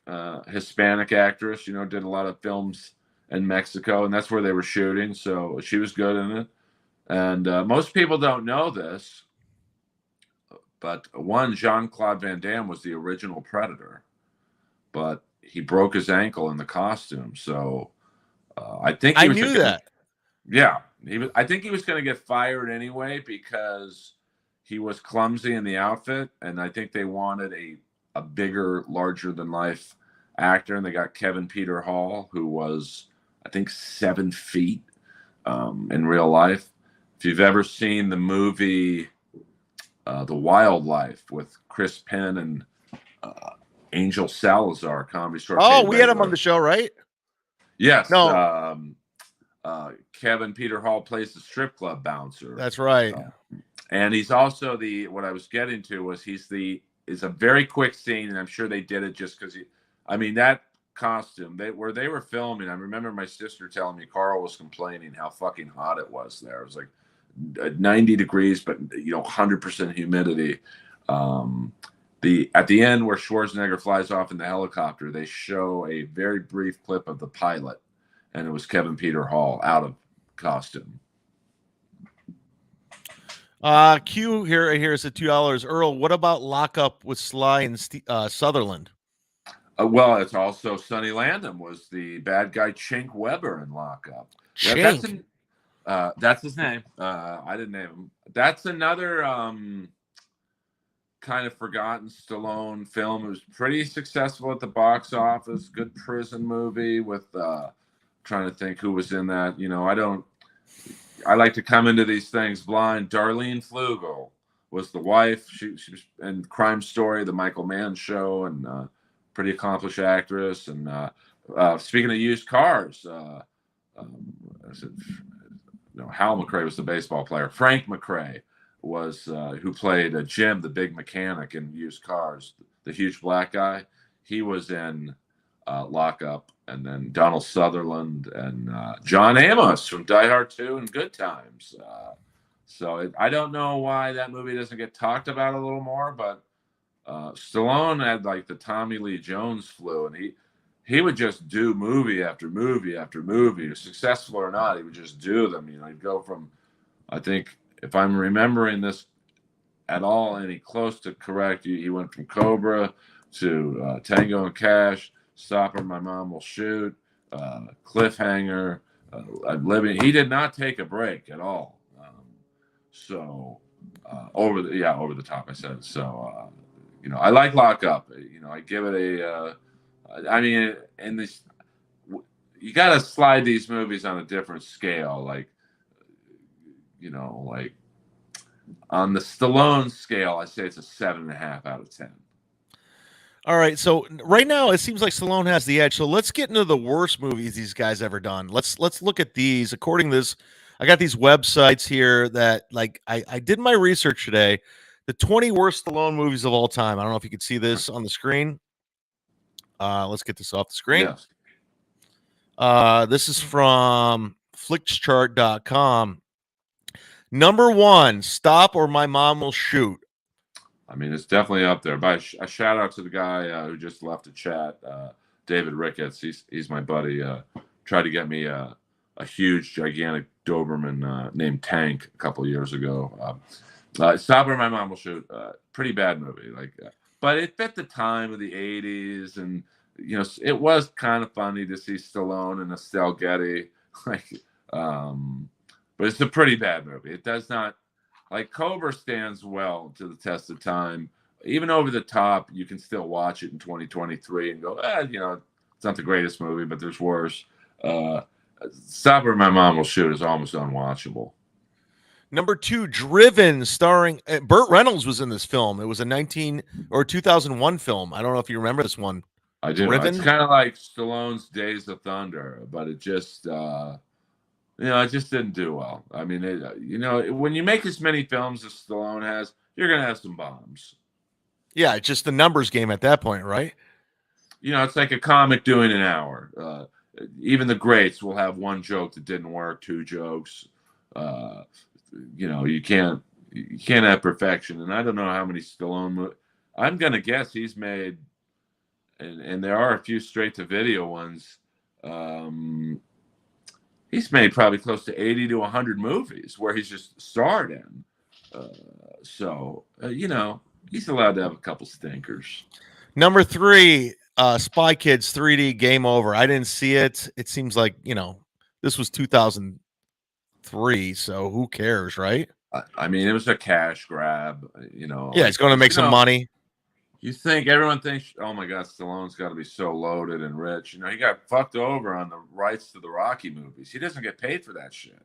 Hispanic actress. Did a lot of films in Mexico, and that's where they were shooting. So she was good in it. And most people don't know this, but Jean-Claude Van Damme was the original Predator, but he broke his ankle in the costume. So I think I knew that. Yeah, I think he was going to get fired anyway because he was clumsy in the outfit, and I think they wanted a bigger, larger-than-life actor, and they got Kevin Peter Hall, who was, I think, 7 feet in real life. If you've ever seen the movie The Wildlife with Chris Penn and Angel Salazar, comedy store. Oh, we had him on the show, right? Yes. No. Kevin Peter Hall plays the strip club bouncer. That's right. And he's also what I was getting to was it's a very quick scene, and I'm sure they did it just because that costume, where they were filming, I remember my sister telling me Carl was complaining how fucking hot it was there. It was like 90 degrees, but 100% humidity. At the end where Schwarzenegger flies off in the helicopter, they show a very brief clip of the pilot, and it was Kevin Peter Hall out of costume. Q here is at $2. Earl, what about Lockup with Sly and Sutherland? Well, it's also Sonny Landham was the bad guy Chink Weber in Lockup. Chink. That's his name. I didn't name him. That's another kind of forgotten Stallone film. It was pretty successful at the box office. Good prison movie with trying to think who was in that. I like to come into these things blind. Darlene Flugel was the wife. She was in Crime Story, the Michael Mann show, and pretty accomplished actress. And speaking of used cars, Hal McRae was the baseball player. Frank McRae was who played Jim, the big mechanic in used cars, the huge black guy. He was in Lockup. And then Donald Sutherland and John Amos from Die Hard 2 and Good Times. I don't know why that movie doesn't get talked about a little more, but Stallone had like the Tommy Lee Jones flu, and he would just do movie after movie after movie, successful or not. He would just do them. He'd go from, I think, if I'm remembering this at all any close to correct, he went from Cobra to Tango and Cash, Stopper, My Mom Will Shoot, Cliffhanger, I'm Living. He did not take a break at all. Over the top, I said. So, I like Lockup. I give it in this, you got to slide these movies on a different scale. Like On the Stallone scale, I say it's a 7.5 out of 10. All right, so right now it seems like Stallone has the edge. So let's get into the worst movies these guys ever done. Let's look at these. According to this, I got these websites here that I did my research today. The 20 worst Stallone movies of all time. I don't know if you could see this on the screen. Let's get this off the screen. Yes. This is from flickschart.com. Number 1, Stop or My Mom Will Shoot. I mean, it's definitely up there. But a shout out to the guy who just left a chat, David Ricketts. He's my buddy. Tried to get me a huge, gigantic Doberman named Tank a couple of years ago. Stop or My Mom Will Shoot. Pretty bad movie, but it fit the time of the '80s, and it was kind of funny to see Stallone and Estelle Getty. But it's a pretty bad movie. It does not. Cobra stands well to the test of time. Even over the top, you can still watch it in 2023 and go, it's not the greatest movie, but there's worse. Stop or My Mom Will Shoot is almost unwatchable. Number 2, Driven, starring Burt Reynolds was in this film. It was a 2001 film. I don't know if you remember this one. I do. Driven? It's kind of like Stallone's Days of Thunder, but it just, it just didn't do well. I mean, when you make as many films as Stallone has, you're going to have some bombs. Yeah, it's just the numbers game at that point, right? It's like a comic doing an hour. Even the greats will have one joke that didn't work, 2 jokes. You can't have perfection. And I don't know how many Stallone movies. I'm going to guess he's made, and there are a few straight-to-video ones, he's made probably close to 80 to 100 movies where he's just starred in. He's allowed to have a couple stinkers. Number 3, Spy Kids 3D Game Over. I didn't see it. It seems like, this was 2003, so who cares, right? I mean, it was a cash grab, Yeah, it's going to make some money. Everyone thinks, oh my God, Stallone's got to be so loaded and rich. He got fucked over on the rights to the Rocky movies. He doesn't get paid for that shit.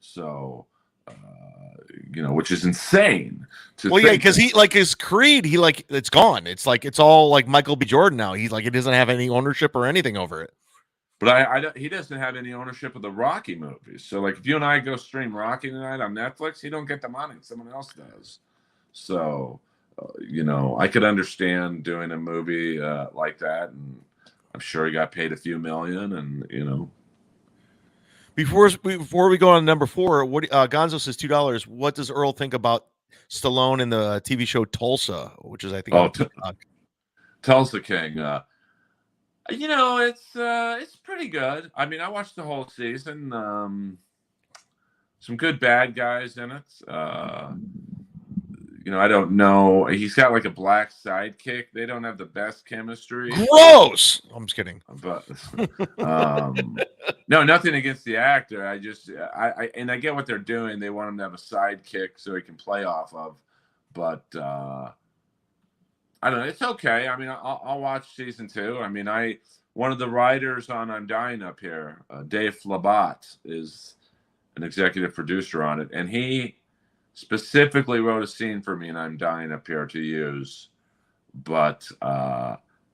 So, which is insane. Because he his Creed, it's gone. It's all like Michael B. Jordan now. He doesn't have any ownership or anything over it. But he doesn't have any ownership of the Rocky movies. So if you and I go stream Rocky tonight on Netflix, he don't get the money. Someone else does. So. I could understand doing a movie like that, and I'm sure he got paid a few million, and Before we go on number 4, what Gonzo says $2. What does Earl think about Stallone in the TV show Tulsa, which is I think Tulsa King? It's pretty good. I mean, I watched the whole season. Some good bad guys in it. I don't know. He's got a black sidekick. They don't have the best chemistry. Gross. I'm just kidding. But no, nothing against the actor. I get what they're doing. They want him to have a sidekick so he can play off of. But I don't know. It's okay. I mean, I'll watch season 2. I mean, one of the writers on I'm Dying Up Here, Dave Flabat, is an executive producer on it, and he specifically wrote a scene for me and I'm Dying Up Here to use, but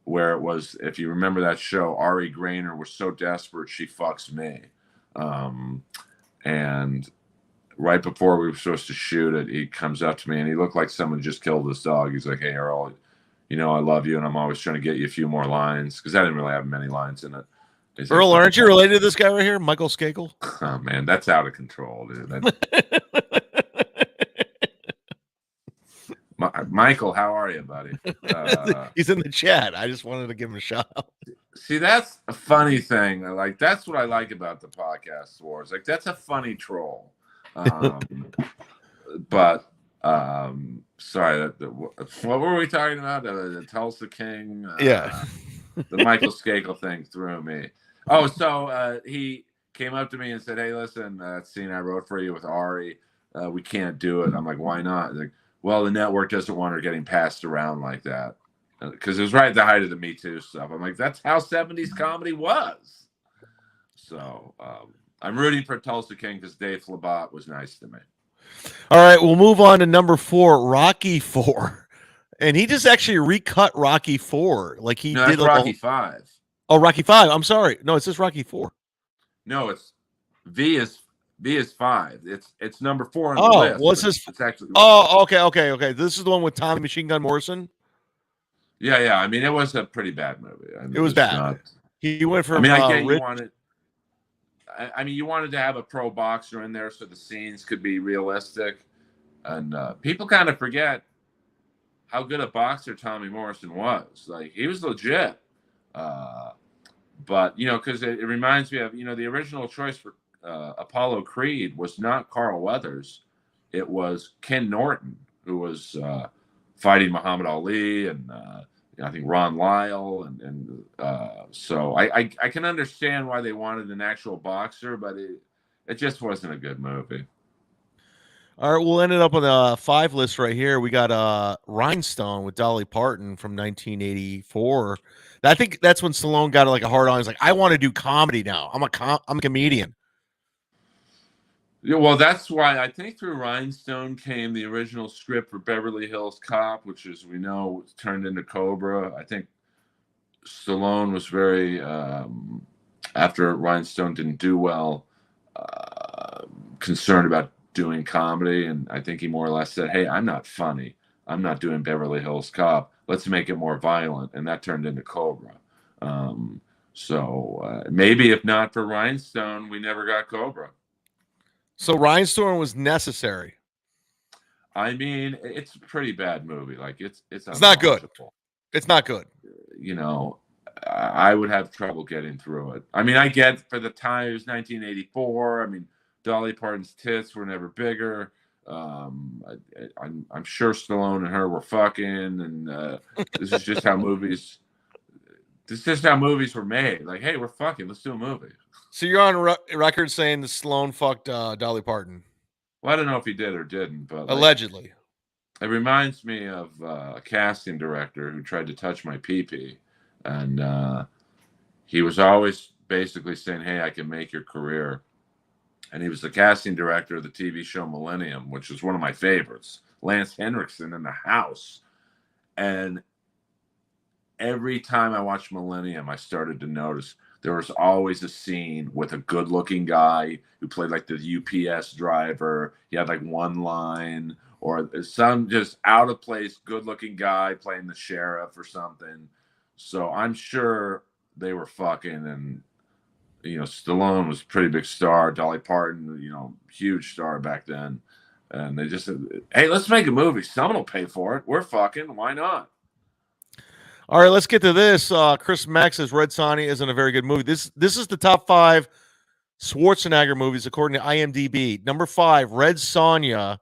where it was, if you remember that show, Ari Grainer was so desperate she fucks me, and right before we were supposed to shoot it, he comes up to me and he looked like someone just killed his dog. He's like, "Hey Earl, I love you and I'm always trying to get you a few more lines," because I didn't really have many lines in it. Earl, aren't you related to this guy right here, Michael Skakel? Oh man, that's out of control, dude. Michael, how are you, buddy? He's in the chat. I just wanted to give him a shout out. See, that's a funny thing. That's what I like about the podcast wars. That's a funny troll. But sorry, what were we talking about? The Tulsa King? Yeah. The Michael Skakel thing threw me. Oh, so he came up to me and said, "Hey, listen, that scene I wrote for you with Ari, we can't do it." I'm like, "Why not?" He's like, "Well, the network doesn't want her getting passed around like that." Because it was right at the height of the Me Too stuff. I'm like, that's how 70s comedy was. So I'm rooting for Tulsa King because Dave Flabat was nice to me. All right, we'll move on to number 4, Rocky 4. And he just actually recut Rocky 4. Like he No, did that's like Rocky 5. Oh, Rocky 5. I'm sorry. No, it says Rocky 4. No, it's V is 5. It's number 4 on the Oh, list. well, it says it's actually okay. This is the one with Tommy Machine Gun Morrison. Yeah. I mean, it was a pretty bad movie. I mean, It was bad. Not, he went from I mean, I get you wanted. I mean, you wanted to have a pro boxer in there so the scenes could be realistic, and people kind of forget how good a boxer Tommy Morrison was. Like he was legit. But because it reminds me of the original choice for Apollo Creed was not Carl Weathers, it was Ken Norton, who was fighting Muhammad Ali and I think Ron Lyle, and so I can understand why they wanted an actual boxer, but it just wasn't a good movie. All right, we'll end it up on the 5 list right here. We got Rhinestone with Dolly Parton from 1984. I think that's when Stallone got like a hard on. He's like, I want to do comedy now. I'm a comedian. Yeah, well, that's why I think through Rhinestone came the original script for Beverly Hills Cop, which, as we know, turned into Cobra. I think Stallone was very, after Rhinestone didn't do well, concerned about doing comedy. And I think he more or less said, hey, I'm not funny. I'm not doing Beverly Hills Cop. Let's make it more violent. And that turned into Cobra. So maybe if not for Rhinestone, we never got Cobra. So Rhinestone was necessary. I mean, it's a pretty bad movie. Like it's not good. It's not good. I would have trouble getting through it. I mean, I get for the time it was 1984. I mean, Dolly Parton's tits were never bigger. I'm sure Stallone and her were fucking, and this is just how movies. This is just how movies were made. Like, hey, we're fucking. Let's do a movie. So you're on record saying that Stallone fucked Dolly Parton. Well, I don't know if he did or didn't, but allegedly, it reminds me of a casting director who tried to touch my pee-pee, and he was always basically saying, "Hey, I can make your career." And he was the casting director of the TV show Millennium, which is one of my favorites. Lance Henriksen in the house, and every time I watched Millennium, I started to notice there was always a scene with a good-looking guy who played like the UPS driver. He had like one line, or some just out-of-place good-looking guy playing the sheriff or something. So I'm sure they were fucking, and Stallone was a pretty big star. Dolly Parton, huge star back then. And they just said, hey, let's make a movie. Someone will pay for it. We're fucking. Why not? All right, let's get to this. Chris Mack says Red Sonja isn't a very good movie. This is the top 5 Schwarzenegger movies according to IMDb. Number 5, Red Sonja.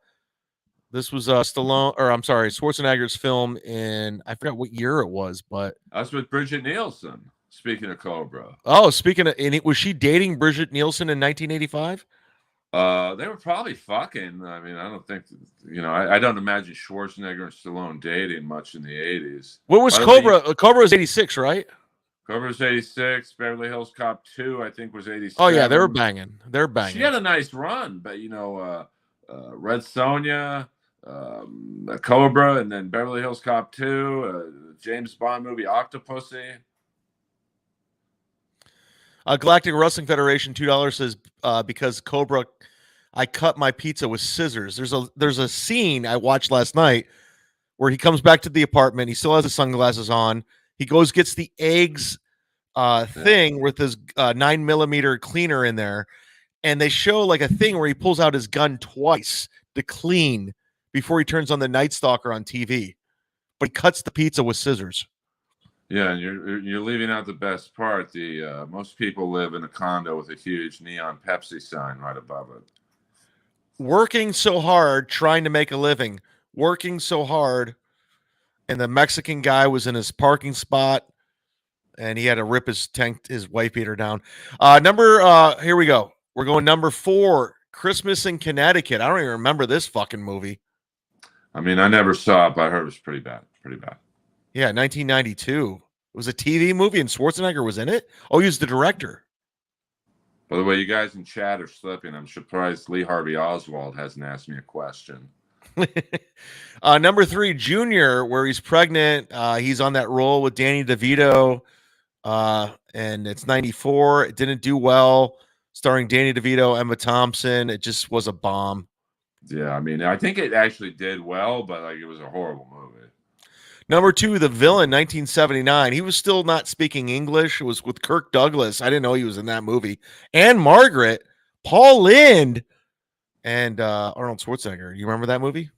This was Schwarzenegger's film in, I forgot what year it was, but that's with Bridget Nielsen. Speaking of Cobra. Oh, was she dating Bridget Nielsen in 1985? They were probably fucking. I mean, I don't think, I don't imagine Schwarzenegger and Stallone dating much in the 80s. What was Cobra? Cobra was 86, right? Cobra was 86. Beverly Hills Cop 2, I think, was 87. Oh, yeah, they were banging. She had a nice run, but, Red Sonja, Cobra, and then Beverly Hills Cop 2, James Bond movie Octopussy. Galactic Wrestling Federation $2 says because Cobra, I cut my pizza with scissors. There's a scene I watched last night where he comes back to the apartment. He still has his sunglasses on. He gets the eggs thing with his 9mm cleaner in there, and they show like a thing where he pulls out his gun twice to clean before he turns on the Night Stalker on TV. But he cuts the pizza with scissors. Yeah, and you're leaving out the best part. The most people live in a condo with a huge neon Pepsi sign right above it. Working so hard, trying to make a living. Working so hard, and the Mexican guy was in his parking spot, and he had to rip his wife beater down. Here we go. We're going number 4, Christmas in Connecticut. I don't even remember this fucking movie. I mean, I never saw it, but I heard it was pretty bad. Pretty bad. Yeah, 1992. It was a TV movie, and Schwarzenegger was in it. Oh, he was the director. By the way, you guys in chat are slipping. I'm surprised Lee Harvey Oswald hasn't asked me a question. Number 3, Junior, where he's pregnant. He's on that role with Danny DeVito, and it's 94. It didn't do well. Starring Danny DeVito, Emma Thompson. It just was a bomb. Yeah, I mean, I think it actually did well, but like it was a horrible movie. Number 2, The Villain, 1979. He was still not speaking English. It was with Kirk Douglas. I didn't know he was in that movie. And Margaret, Paul Lynde, and Arnold Schwarzenegger. You remember that movie?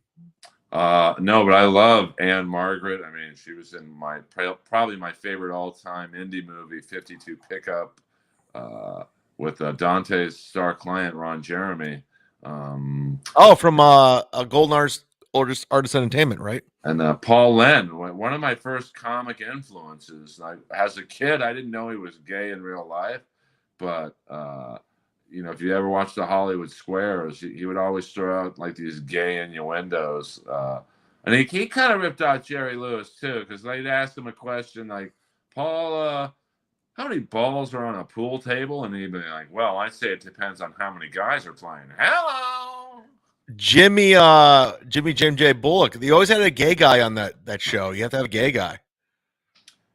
No, but I love Anne Margaret. I mean, she was in probably my favorite all-time indie movie, 52 Pickup, with Dante's star client, Ron Jeremy. From Golden Artist Entertainment, right? And Paul Lynde, one of my first comic influences. As a kid, I didn't know he was gay in real life, but if you ever watch the Hollywood Squares, he would always throw out like these gay innuendos. And he kind of ripped out Jerry Lewis too, because they'd ask him a question like, Paul, how many balls are on a pool table? And he'd be like, well, I'd say it depends on how many guys are playing. Hello. Jim J. Bullock. They always had a gay guy on that show. You have to have a gay guy.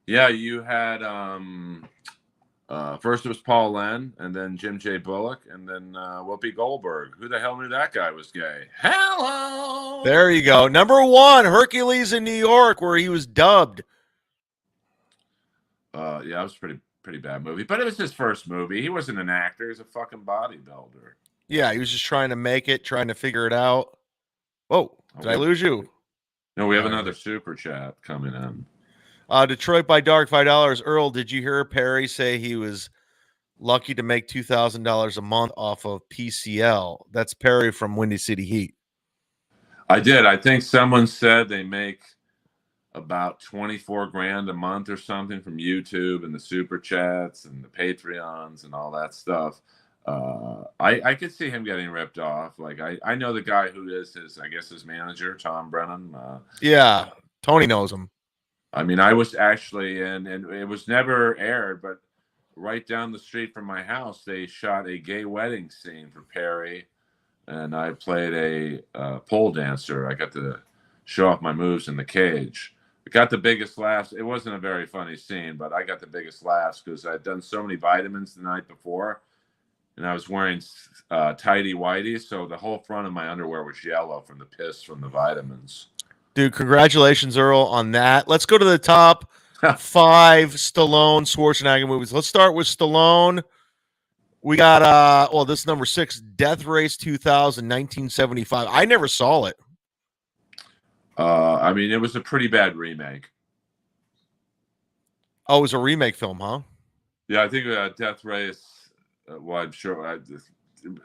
Yeah, you had first it was Paul Lynde, and then Jim J. Bullock, and then Whoopi Goldberg. Who the hell knew that guy was gay? Hello. There you go. Number 1, Hercules in New York, where he was dubbed. Yeah, it was a pretty bad movie, but it was his first movie. He wasn't an actor; he was a fucking bodybuilder. Yeah, he was just trying to make it, trying to figure it out. Whoa, did I lose you? No, we have another super chat coming in. Detroit by Dark, $5. Earl, did you hear Perry say he was lucky to make $2,000 a month off of PCL? That's Perry from Windy City Heat. I did. I think someone said they make about 24 grand a month or something from YouTube and the super chats and the Patreons and all that stuff. I could see him getting ripped off. Like I know the guy who is his manager, Tom Brennan. Yeah, Tony knows him. I mean, I was actually in, and it was never aired, but right down the street from my house, they shot a gay wedding scene for Perry, and I played a pole dancer. I got to show off my moves in the cage. I got the biggest laughs. It wasn't a very funny scene, but I got the biggest laughs because I'd done so many vitamins the night before, and I was wearing tighty whities, so the whole front of my underwear was yellow from the piss from the vitamins. Dude, congratulations, Earl, on that. Let's go to the top 5 Stallone Schwarzenegger movies. Let's start with Stallone. We got this is number 6, Death Race 2000, 1975. I never saw it. I mean, it was a pretty bad remake. Oh, it was a remake film, huh? Yeah, I think Death Race. I'm sure. I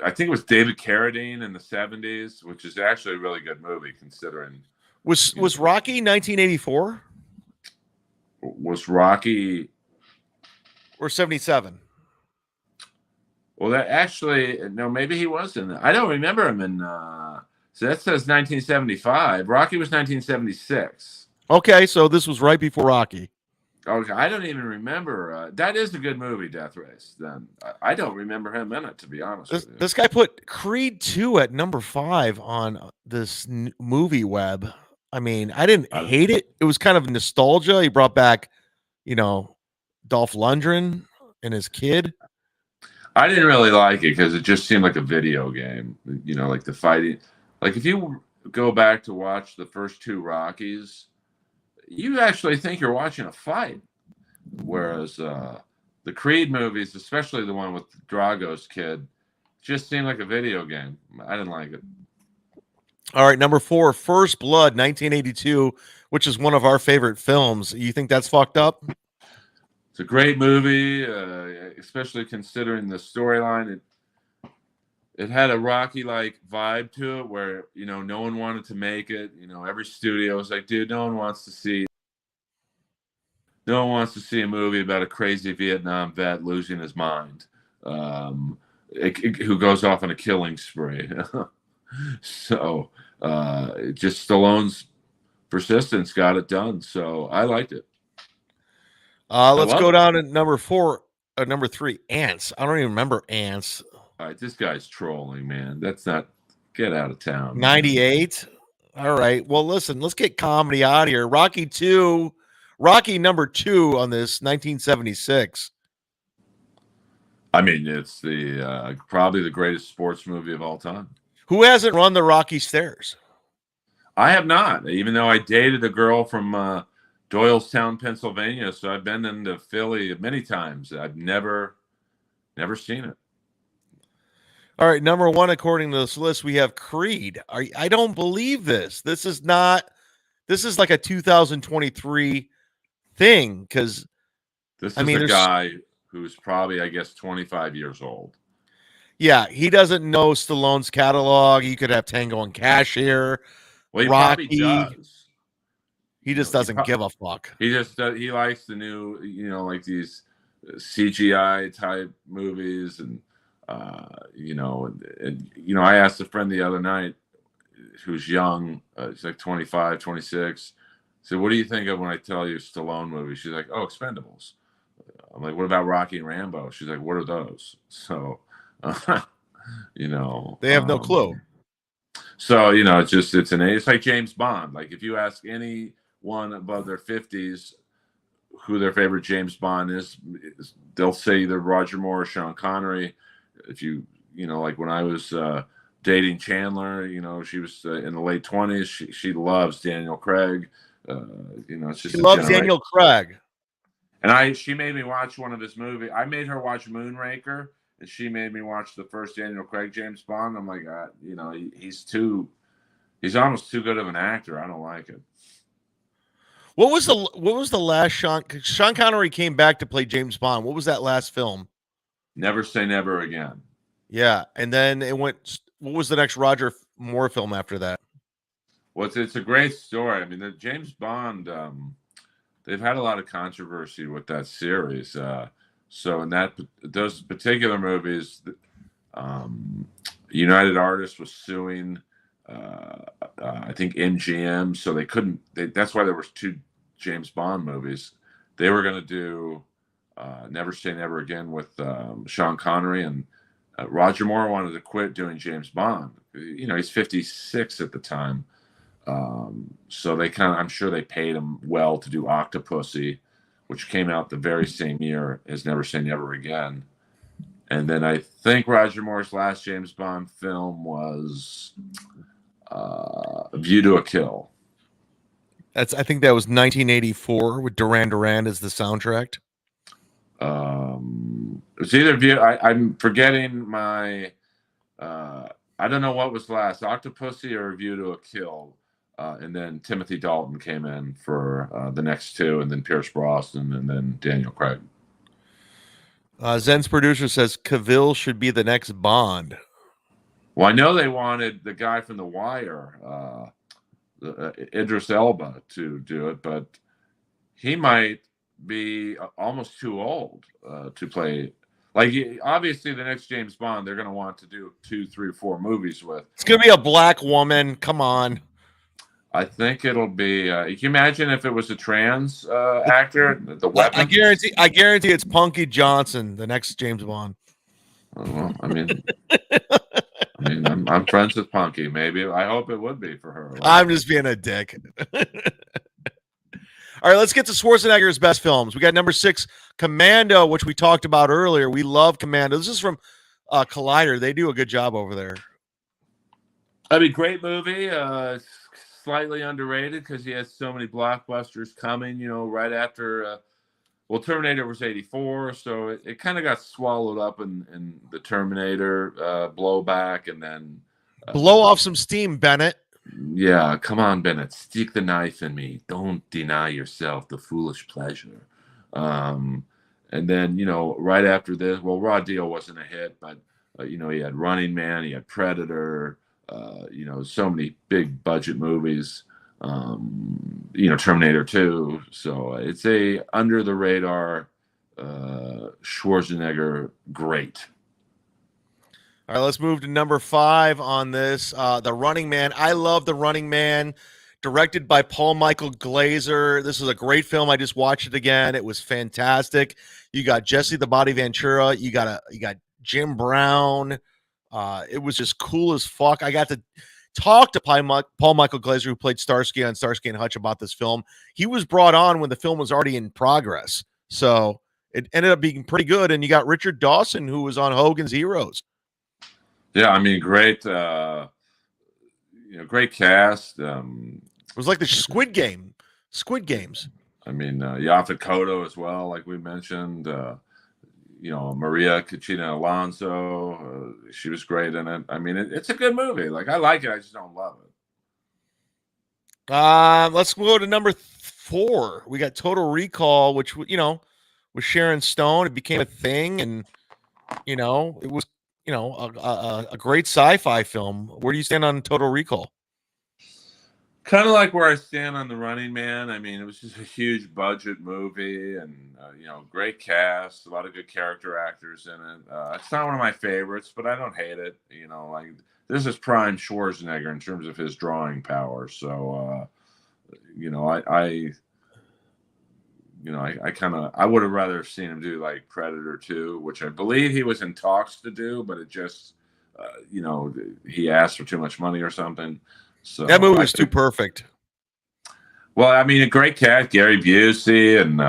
think it was David Carradine in the 70s, which is actually a really good movie considering. Was Rocky 1984? Was Rocky or 77? Well, that actually no, maybe he was in that. I don't remember him in. So that says 1975. Rocky was 1976. Okay, so this was right before Rocky. Okay, I don't even remember. That is a good movie, Death Race. Then I don't remember him in it, to be honest with you. This guy put Creed 2 at number 5 on this movie web. I mean, I didn't hate it. It was kind of nostalgia. He brought back, Dolph Lundgren and his kid. I didn't really like it because it just seemed like a video game. Like the fighting. Like if you go back to watch the first 2 Rockies, you actually think you're watching a fight. Whereas the Creed movies, especially the one with Drago's kid, just seemed like a video game. I didn't like it. All right, number 4, First Blood, 1982, which is one of our favorite films. You think that's fucked up? It's a great movie, especially considering the storyline. It had a Rocky-like vibe to it where, no one wanted to make it. Every studio was like, dude, no one wants to see a movie about a crazy Vietnam vet losing his mind who goes off on a killing spree. So just Stallone's persistence got it done. So I liked it. Let's go down to number 4. number 3, Ants. I don't even remember Ants. All right, this guy's trolling, man. That's not. Get out of town. 98. All right. Well, listen, let's get comedy out here. Rocky number 2 on this, 1976. I mean, it's the probably the greatest sports movie of all time. Who hasn't run the Rocky stairs? I have not, even though I dated a girl from Doylestown, Pennsylvania. So I've been into Philly many times. I've never seen it. All right, number 1 according to this list, we have Creed. I don't believe this. This is like a 2023 thing because this is a guy who's probably, I guess, 25 years old. Yeah, he doesn't know Stallone's catalog. You could have Tango and Cash here. Well, he Rocky probably does. He just doesn't give a fuck. He just he likes the new, like these CGI type movies, and I asked a friend the other night who's young, she's like 25, 26. I said, "What do you think of when I tell you Stallone movies?" She's like, "Oh, Expendables." I'm like, "What about Rocky and Rambo?" She's like, "What are those?" So, they have no clue. So, it's like James Bond. Like if you ask anyone above their 50s who their favorite James Bond is, they'll say either Roger Moore or Sean Connery. If like when I was dating Chandler, she was in the late 20s. She loves Daniel Craig. It's just she loves Daniel Craig. And she made me watch one of his movies. I made her watch Moonraker, and she made me watch the first Daniel Craig James Bond. I'm like, he's almost too good of an actor. I don't like it. What was the last Sean Connery came back to play James Bond? What was that last film? Never Say Never Again. Yeah, and then it went. What was the next Roger Moore film after that? Well, it's a great story. I mean, the James Bond. They've had a lot of controversy with that series. So in those particular movies, United Artists was suing, I think MGM, so they couldn't. That's why there was 2 James Bond movies. They were going to do Never Say Never Again with Sean Connery, and Roger Moore wanted to quit doing James Bond. He's 56 at the time. So I'm sure they paid him well to do Octopussy, which came out the very same year as Never Say Never Again. And then I think Roger Moore's last James Bond film was View to a Kill. I think that was 1984 with Duran Duran as the soundtrack. It's either View. I'm forgetting my. I don't know what was last, Octopussy or View to a Kill. And then Timothy Dalton came in for the next 2, and then Pierce Brosnan, and then Daniel Craig. Zen's producer says Cavill should be the next Bond. Well, I know they wanted the guy from The Wire, Idris Elba, to do it, but he might be almost too old to play. Like, obviously, the next James Bond, they're going to want to do 2, 3, 4 movies with. It's going to be a black woman. Come on. I think it'll be. Can you imagine if it was a trans actor? The Weapon. I guarantee it's Punky Johnson, the next James Bond. Well, I'm friends with Punky. Maybe I hope it would be for her. I'm just being a dick. All right, let's get to Schwarzenegger's best films. We got number 6, Commando, which we talked about earlier. We love Commando. This is from Collider. They do a good job over there. I mean, great movie. Slightly underrated because he has so many blockbusters coming, right after Terminator was 84, so it kind of got swallowed up in the Terminator blowback, and then blow off some steam, Bennett. Yeah, come on, Bennett, stick the knife in me, don't deny yourself the foolish pleasure. And then right after this, Raw Deal wasn't a hit, but he had Running Man, he had Predator, so many big budget movies, Terminator 2. So it's a under the radar Schwarzenegger great. All right, let's move to number 5 on this. The Running Man. I love The Running Man. directed by Paul Michael Glazer. This is a great film. I just watched it again. It was fantastic. You got Jesse the Body Ventura. You got Jim Brown. It was just cool as fuck. I got to talk to Paul Michael Glazer, who played Starsky on Starsky and Hutch, about this film. He was brought on when the film was already in progress, so it ended up being pretty good. And you got Richard Dawson, who was on Hogan's Heroes. Yeah, I mean, great. Great cast. It was like the Squid Games. I mean, Yaphet Kotto as well, like we mentioned. Maria Cachina Alonso. She was great in it. I mean, it's a good movie. Like, I like it. I just don't love it. Let's go to number 4. We got Total Recall, which, with Sharon Stone. It became a thing, and, it was, a great sci-fi film. Where do you stand on Total Recall? Kind of like where I stand on The Running Man. I mean, it was just a huge budget movie, and great cast, a lot of good character actors in it. It's not one of my favorites, but I don't hate it. Like, this is prime Schwarzenegger in terms of his drawing power. So, I would have rather seen him do like Predator 2, which I believe he was in talks to do, but it just, he asked for too much money or something. So that movie was too perfect. Well, I mean, a great cast: Gary Busey and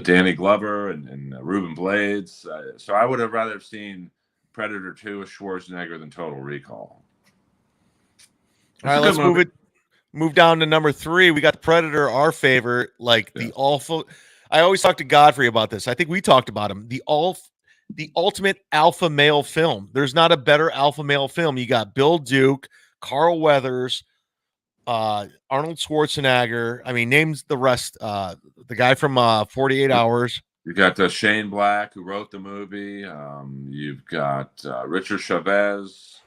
Danny Glover and Ruben Blades. So I would have rather seen Predator 2 with Schwarzenegger than Total Recall. All right, let's move down to number 3. We got Predator, our favorite, the awful. I always talk to Godfrey about this. I think we talked about him. The ultimate alpha male film. There's not a better alpha male film. You got Bill Duke, Carl Weathers, Arnold Schwarzenegger. I mean, names the rest. The guy from 48 Hours. You got Shane Black, who wrote the movie. You've got Richard Chavez.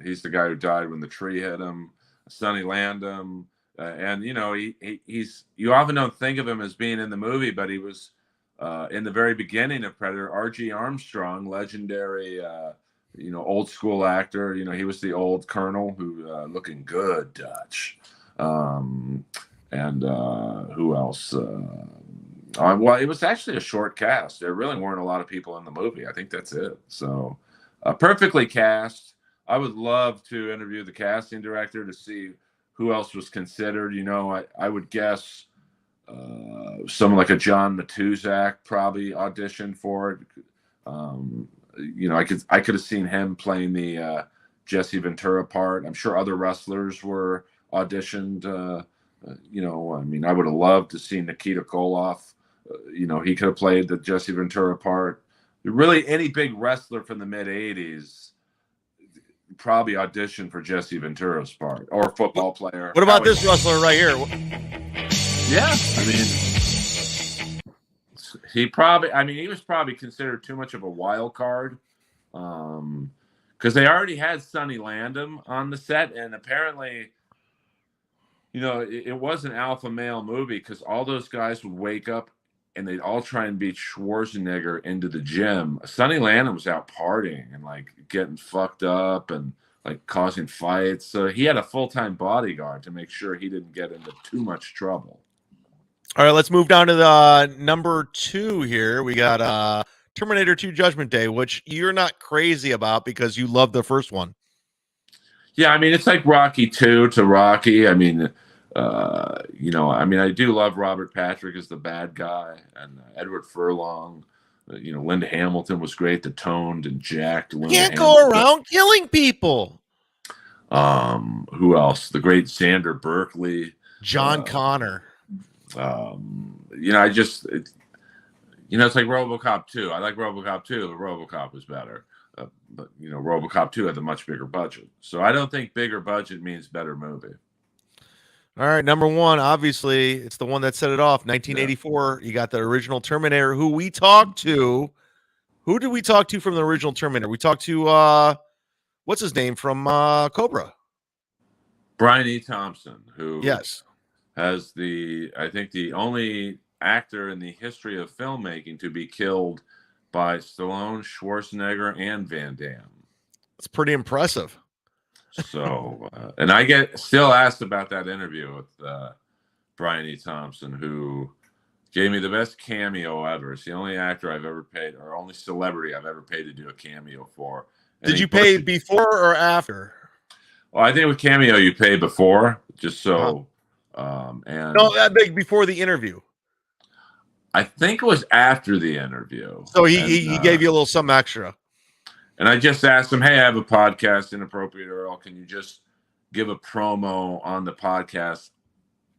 He's the guy who died when the tree hit him. Sonny Landham. And, he's, you often don't think of him as being in the movie, but he was in the very beginning of Predator. R.G. Armstrong, legendary old school actor. He was the old colonel who looking good, Dutch. And who else? Well, it was actually a short cast. There really weren't a lot of people in the movie. I think that's it. So perfectly cast. I would love to interview the casting director to see who else was considered. I would guess someone like a John Matuzak probably auditioned for it. I could have seen him playing the Jesse Ventura part. I'm sure other wrestlers were auditioned. I would have loved to see Nikita Koloff. He could have played the Jesse Ventura part. Really, any big wrestler from the mid '80s probably auditioned for Jesse Ventura's part, or a football player. What about this wrestler right here? Yeah, I mean, he was probably considered too much of a wild card, because they already had Sonny Landham on the set, and apparently, it was an alpha male movie because all those guys would wake up and they'd all try and beat Schwarzenegger into the gym. Sonny Landham was out partying and getting fucked up and causing fights. So he had a full-time bodyguard to make sure he didn't get into too much trouble. All right, let's move down to the number 2 here. We got Terminator 2 Judgment Day, which you're not crazy about because you love the first one. Yeah, I mean, it's like Rocky 2 to Rocky. I mean, I do love Robert Patrick as the bad guy, and Edward Furlong. Linda Hamilton was great. The toned and jacked Linda Can't Hamilton. go around killing people. Who else? The great Xander Berkeley. John Connor. It's like RoboCop 2. I like RoboCop 2, but RoboCop was better. But RoboCop 2 had a much bigger budget. So I don't think bigger budget means better movie. All right, number 1, obviously, it's the one that set it off. 1984, You got the original Terminator, who we talked to. Who did we talk to from the original Terminator? We talked to, what's his name from Cobra? Brian E. Thompson, who yes has I think the only actor in the history of filmmaking to be killed by Stallone, Schwarzenegger, and Van Damme. It's pretty impressive. So, and I get still asked about that interview with Brian E. Thompson, who gave me the best cameo ever. It's the only actor I've ever paid, or only celebrity I've ever paid to do a cameo for. And Did you pay before or after? Well, I think with cameo you pay before, just so. And no, that big before the interview. I think it was after the interview. So he gave you a little something extra. And I just asked him, hey, I have a podcast, Inappropriate Earl. Can you just give a promo on the podcast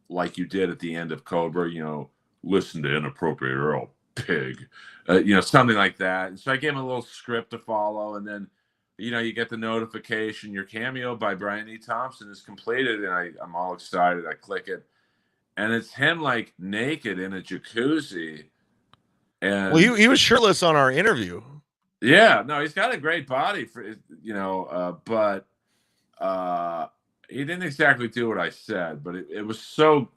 like you did at the end of Cobra? You know, listen to Inappropriate Earl, pig. You know, something like that. And so I gave him a little script to follow. And then, you know, you get the notification, your cameo by Brian E. Thompson is completed. And I'm all excited. I click it. And it's him like naked in a jacuzzi. And well, he was shirtless on our interview. Yeah, no, he's got a great body for, you know, but he didn't exactly do what I said, but it was so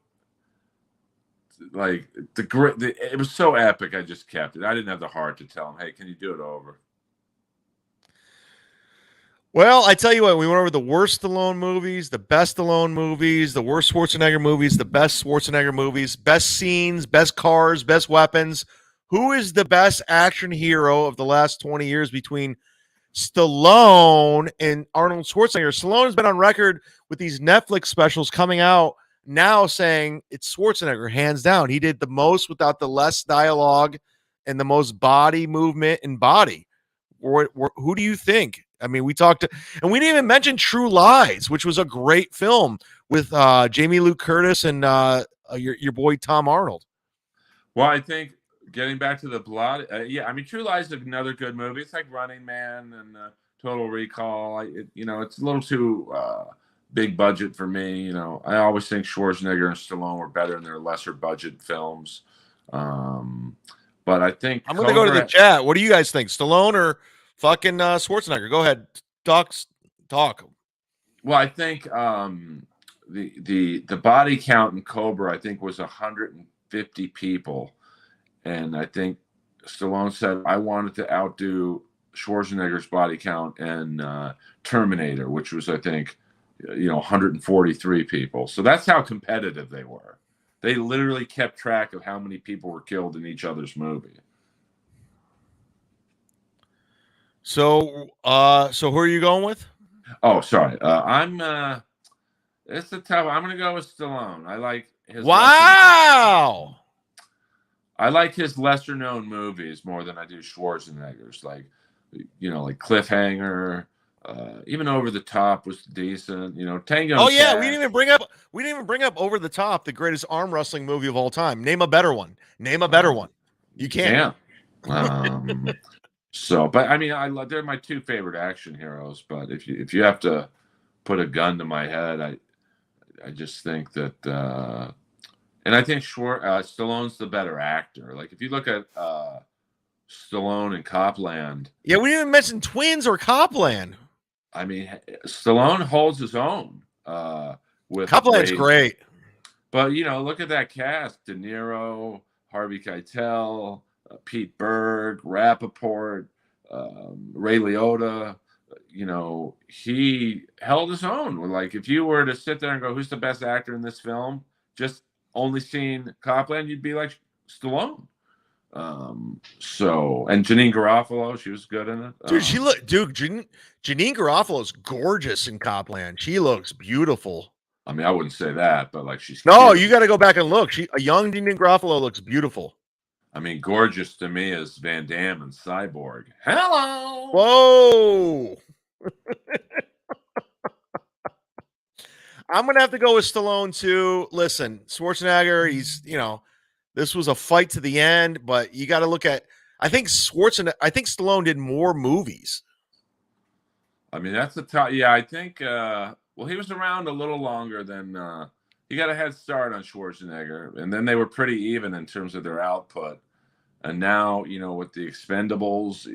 like it was so epic. I just kept it. I didn't have the heart to tell him, hey, can you do it over? Well, I tell you what, we went over the worst Stallone movies, the best Stallone movies, the worst Schwarzenegger movies, the best Schwarzenegger movies, best scenes, best cars, best weapons. Who is the best action hero of the last 20 years between Stallone and Arnold Schwarzenegger? Stallone has been on record with these Netflix specials coming out now saying it's Schwarzenegger, hands down. He did the most without the less dialogue and the most body movement and body. Who do you think? I mean, we talked, and we didn't even mention True Lies, which was a great film with Jamie Lee Curtis and your boy Tom Arnold. Well, I think getting back to the blood, yeah, I mean, True Lies is another good movie. It's like Running Man and Total Recall. You know, it's a little too big budget for me. You know, I always think Schwarzenegger and Stallone were better in their lesser budget films. But I think I'm going to go to the chat. What do you guys think, Stallone or fucking Schwarzenegger? Go ahead, talk. Well, I think the body count in Cobra, I think, was 150 people. And I think Stallone said, I wanted to outdo Schwarzenegger's body count in Terminator, which was, I think, 143 people. So that's how competitive they were. They literally kept track of how many people were killed in each other's movie. So who are you going with? Oh, sorry. It's a tough. I'm going to go with Stallone. I like his. Wow. I like his lesser known movies more than I do Schwarzenegger's. Like Cliffhanger, even Over the Top was decent. Tango. Oh yeah, we didn't even bring up Over the Top, the greatest arm wrestling movie of all time. Name a better one. You can't. So, but I mean, they're my two favorite action heroes. But if you have to put a gun to my head, I just think that. And I think Stallone's the better actor. Like, if you look at Stallone and Copland. Yeah, we didn't even mention Twins or Copland. I mean, Stallone holds his own. With Copland's great. But, look at that cast. De Niro, Harvey Keitel, Pete Berg, Rappaport, Ray Liotta. He held his own. Like, if you were to sit there and go, who's the best actor in this film? Just only seen Copland, you'd be like Stallone. And Janine Garofalo, she was good in it. Janine Garofalo's gorgeous in Copland. She looks beautiful. I mean, I wouldn't say that, but like she's no, cute. You got to go back and look. A young Janine Garofalo looks beautiful. I mean, gorgeous to me is Van Damme and Cyborg. Hello. Whoa. I'm going to have to go with Stallone too. Listen, Schwarzenegger, he's, this was a fight to the end, but you got to look at, I think Stallone did more movies. I mean, that's the top. Yeah, I think, he was around a little longer than, he got a head start on Schwarzenegger, and then they were pretty even in terms of their output. And now, with the Expendables,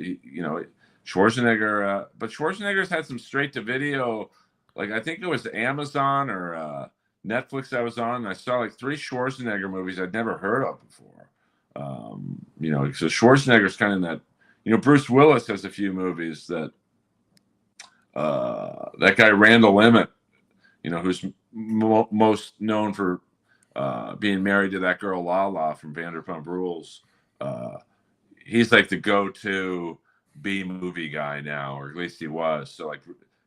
Schwarzenegger, but Schwarzenegger's had some straight to video. Like, I think it was Amazon or Netflix I was on, and I saw like 3 Schwarzenegger movies I'd never heard of before. So Schwarzenegger's kind of that, Bruce Willis has a few movies that That guy Randall Emmett, who's most known for being married to that girl Lala from Vanderpump Rules. He's like the go-to B movie guy now, or at least he was. So like,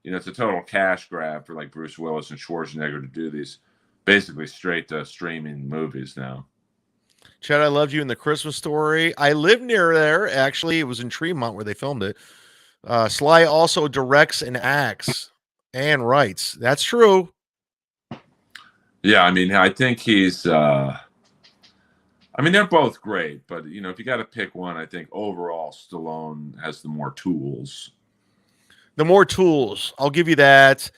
it's a total cash grab for like Bruce Willis and Schwarzenegger to do these basically straight to streaming movies now. Chad, I Loved You in the Christmas Story. I live near there. Actually, it was in Tremont where they filmed it. Sly also directs and acts and writes. That's true. Yeah, I mean, I think he's. They're both great, but if you got to pick one, I think overall Stallone has the more tools. The more tools. I'll give you that.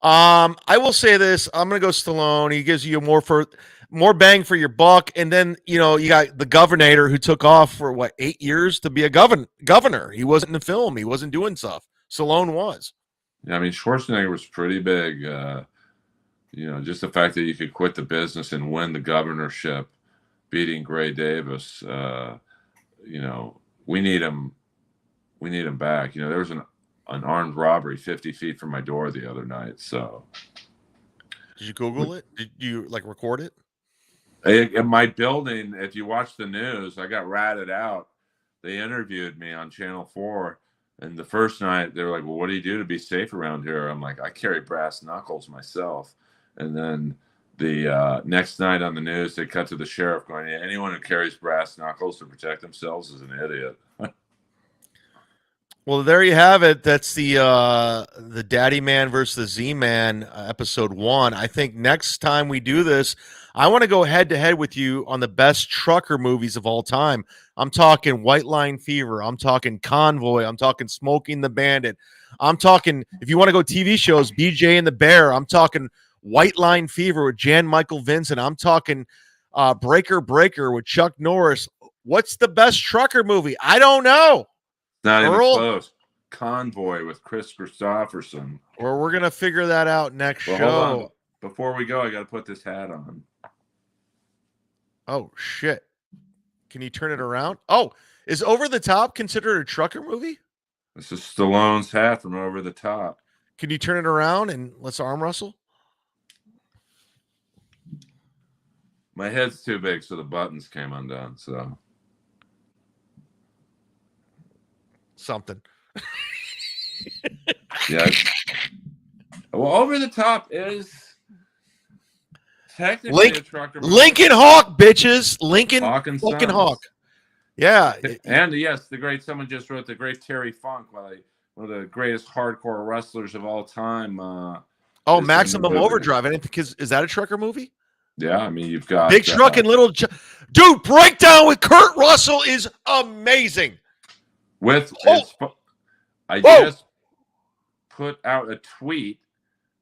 I will say this. I'm going to go Stallone. He gives you more bang for your buck. And then, you got the Governor who took off for 8 years to be a governor. He wasn't in the film. He wasn't doing stuff. Stallone was. Yeah, I mean, Schwarzenegger was pretty big. Just the fact that you could quit the business and win the governorship, beating Gray Davis. We need him. We need him back. There was an armed robbery 50 feet from my door the other night. So, did you Google it? Did you record it? In my building, if you watch the news, I got ratted out. They interviewed me on Channel 4, and the first night they were like, "Well, what do you do to be safe around here?" I'm like, "I carry brass knuckles myself." And then the next night on the news, they cut to the sheriff going, "Anyone who carries brass knuckles to protect themselves is an idiot." Well, there you have it. That's the Daddyman versus the Z-Man episode 1. I think next time we do this, I want to go head to head with you on the best trucker movies of all time. I'm talking White Line Fever. I'm talking Convoy. I'm talking Smoking the Bandit. I'm talking, if you want to go TV shows, BJ and the Bear. I'm talking White Line Fever with Jan Michael Vincent. I'm talking Breaker with Chuck Norris. What's the best trucker movie? I don't know. Not even close. Convoy with Chris Christopherson. Or we're going to figure that out next show. Hold on. Before we go, I got to put this hat on. Oh, shit. Can you turn it around? Oh, is Over the Top considered a trucker movie? This is Stallone's hat from Over the Top. Can you turn it around and let's arm wrestle? My head's too big, so the buttons came undone. So something. Yeah. Well, Over the Top is technically a trucker movie. Lincoln Hawk, bitches. Lincoln fucking Hawk. Yeah. And yes, someone just wrote the great Terry Funk, one of the greatest hardcore wrestlers of all time. Maximum Overdrive. I didn't think is that a trucker movie? Yeah, I mean, you've got Big Truck and Little Dude, Breakdown with Kurt Russell is amazing. I just put out a tweet.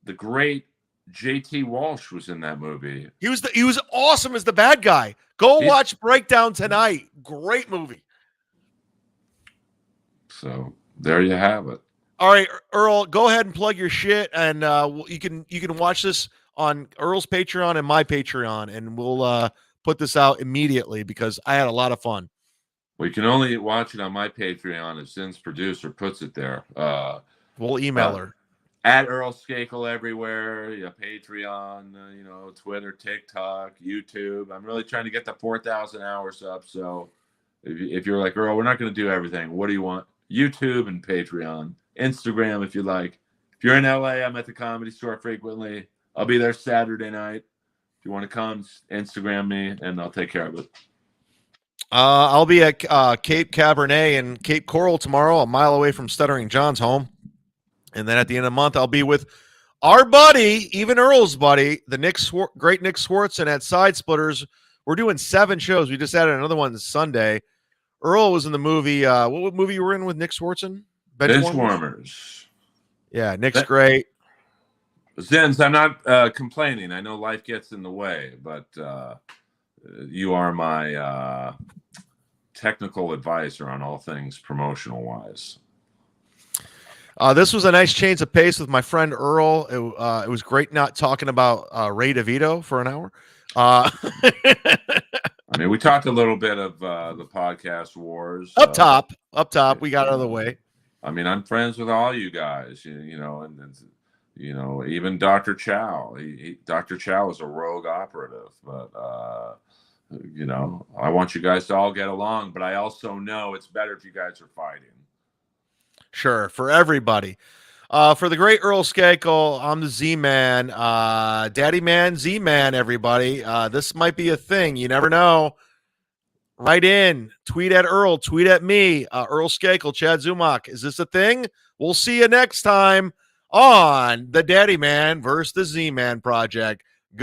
The great JT Walsh was in that movie. He was awesome as the bad guy. Go watch Breakdown tonight. Great movie. So there you have it. All right, Earl, go ahead and plug your shit, and you can watch this on Earl's Patreon and my Patreon, and we'll put this out immediately because I had a lot of fun. Well, you can only watch it on my Patreon if Zin's producer puts it there. We'll email her. At Earl Skakel everywhere, Patreon, Twitter, TikTok, YouTube. I'm really trying to get the 4,000 hours up. So if you're like, Earl, we're not going to do everything. What do you want? YouTube and Patreon. Instagram if you like. If you're in LA, I'm at the Comedy Store frequently. I'll be there Saturday night. If you want to come, Instagram me, and I'll take care of it. I'll be at Cape Cabernet and Cape Coral tomorrow, a mile away from Stuttering John's home. And then at the end of the month, I'll be with our buddy, even Earl's buddy, the great Nick Swartzen at Side Splitters. We're doing 7 shows. We just added another one this Sunday. Earl was in the movie. What movie you were in with Nick Swartzen? Benchwarmers. Yeah, Nick's great. Zins, I'm not complaining. I know life gets in the way, but you are my technical advisor on all things promotional-wise. This was a nice change of pace with my friend Earl. It was great not talking about Ray DeVito for an hour. I mean, we talked a little bit of the podcast wars. Up top. We got out of the way. I mean, I'm friends with all you guys, and even Dr. Chow. Dr. Chow is a rogue operative, but I want you guys to all get along, but I also know it's better if you guys are fighting. Sure, for everybody. For the great Earl Skakel, I'm the Z-Man. Daddyman, Z-Man, everybody. This might be a thing. You never know. Write in. Tweet at Earl. Tweet at me. Earl Skakel, Chad Zumock. Is this a thing? We'll see you next time on the Daddyman versus the Z-Man project.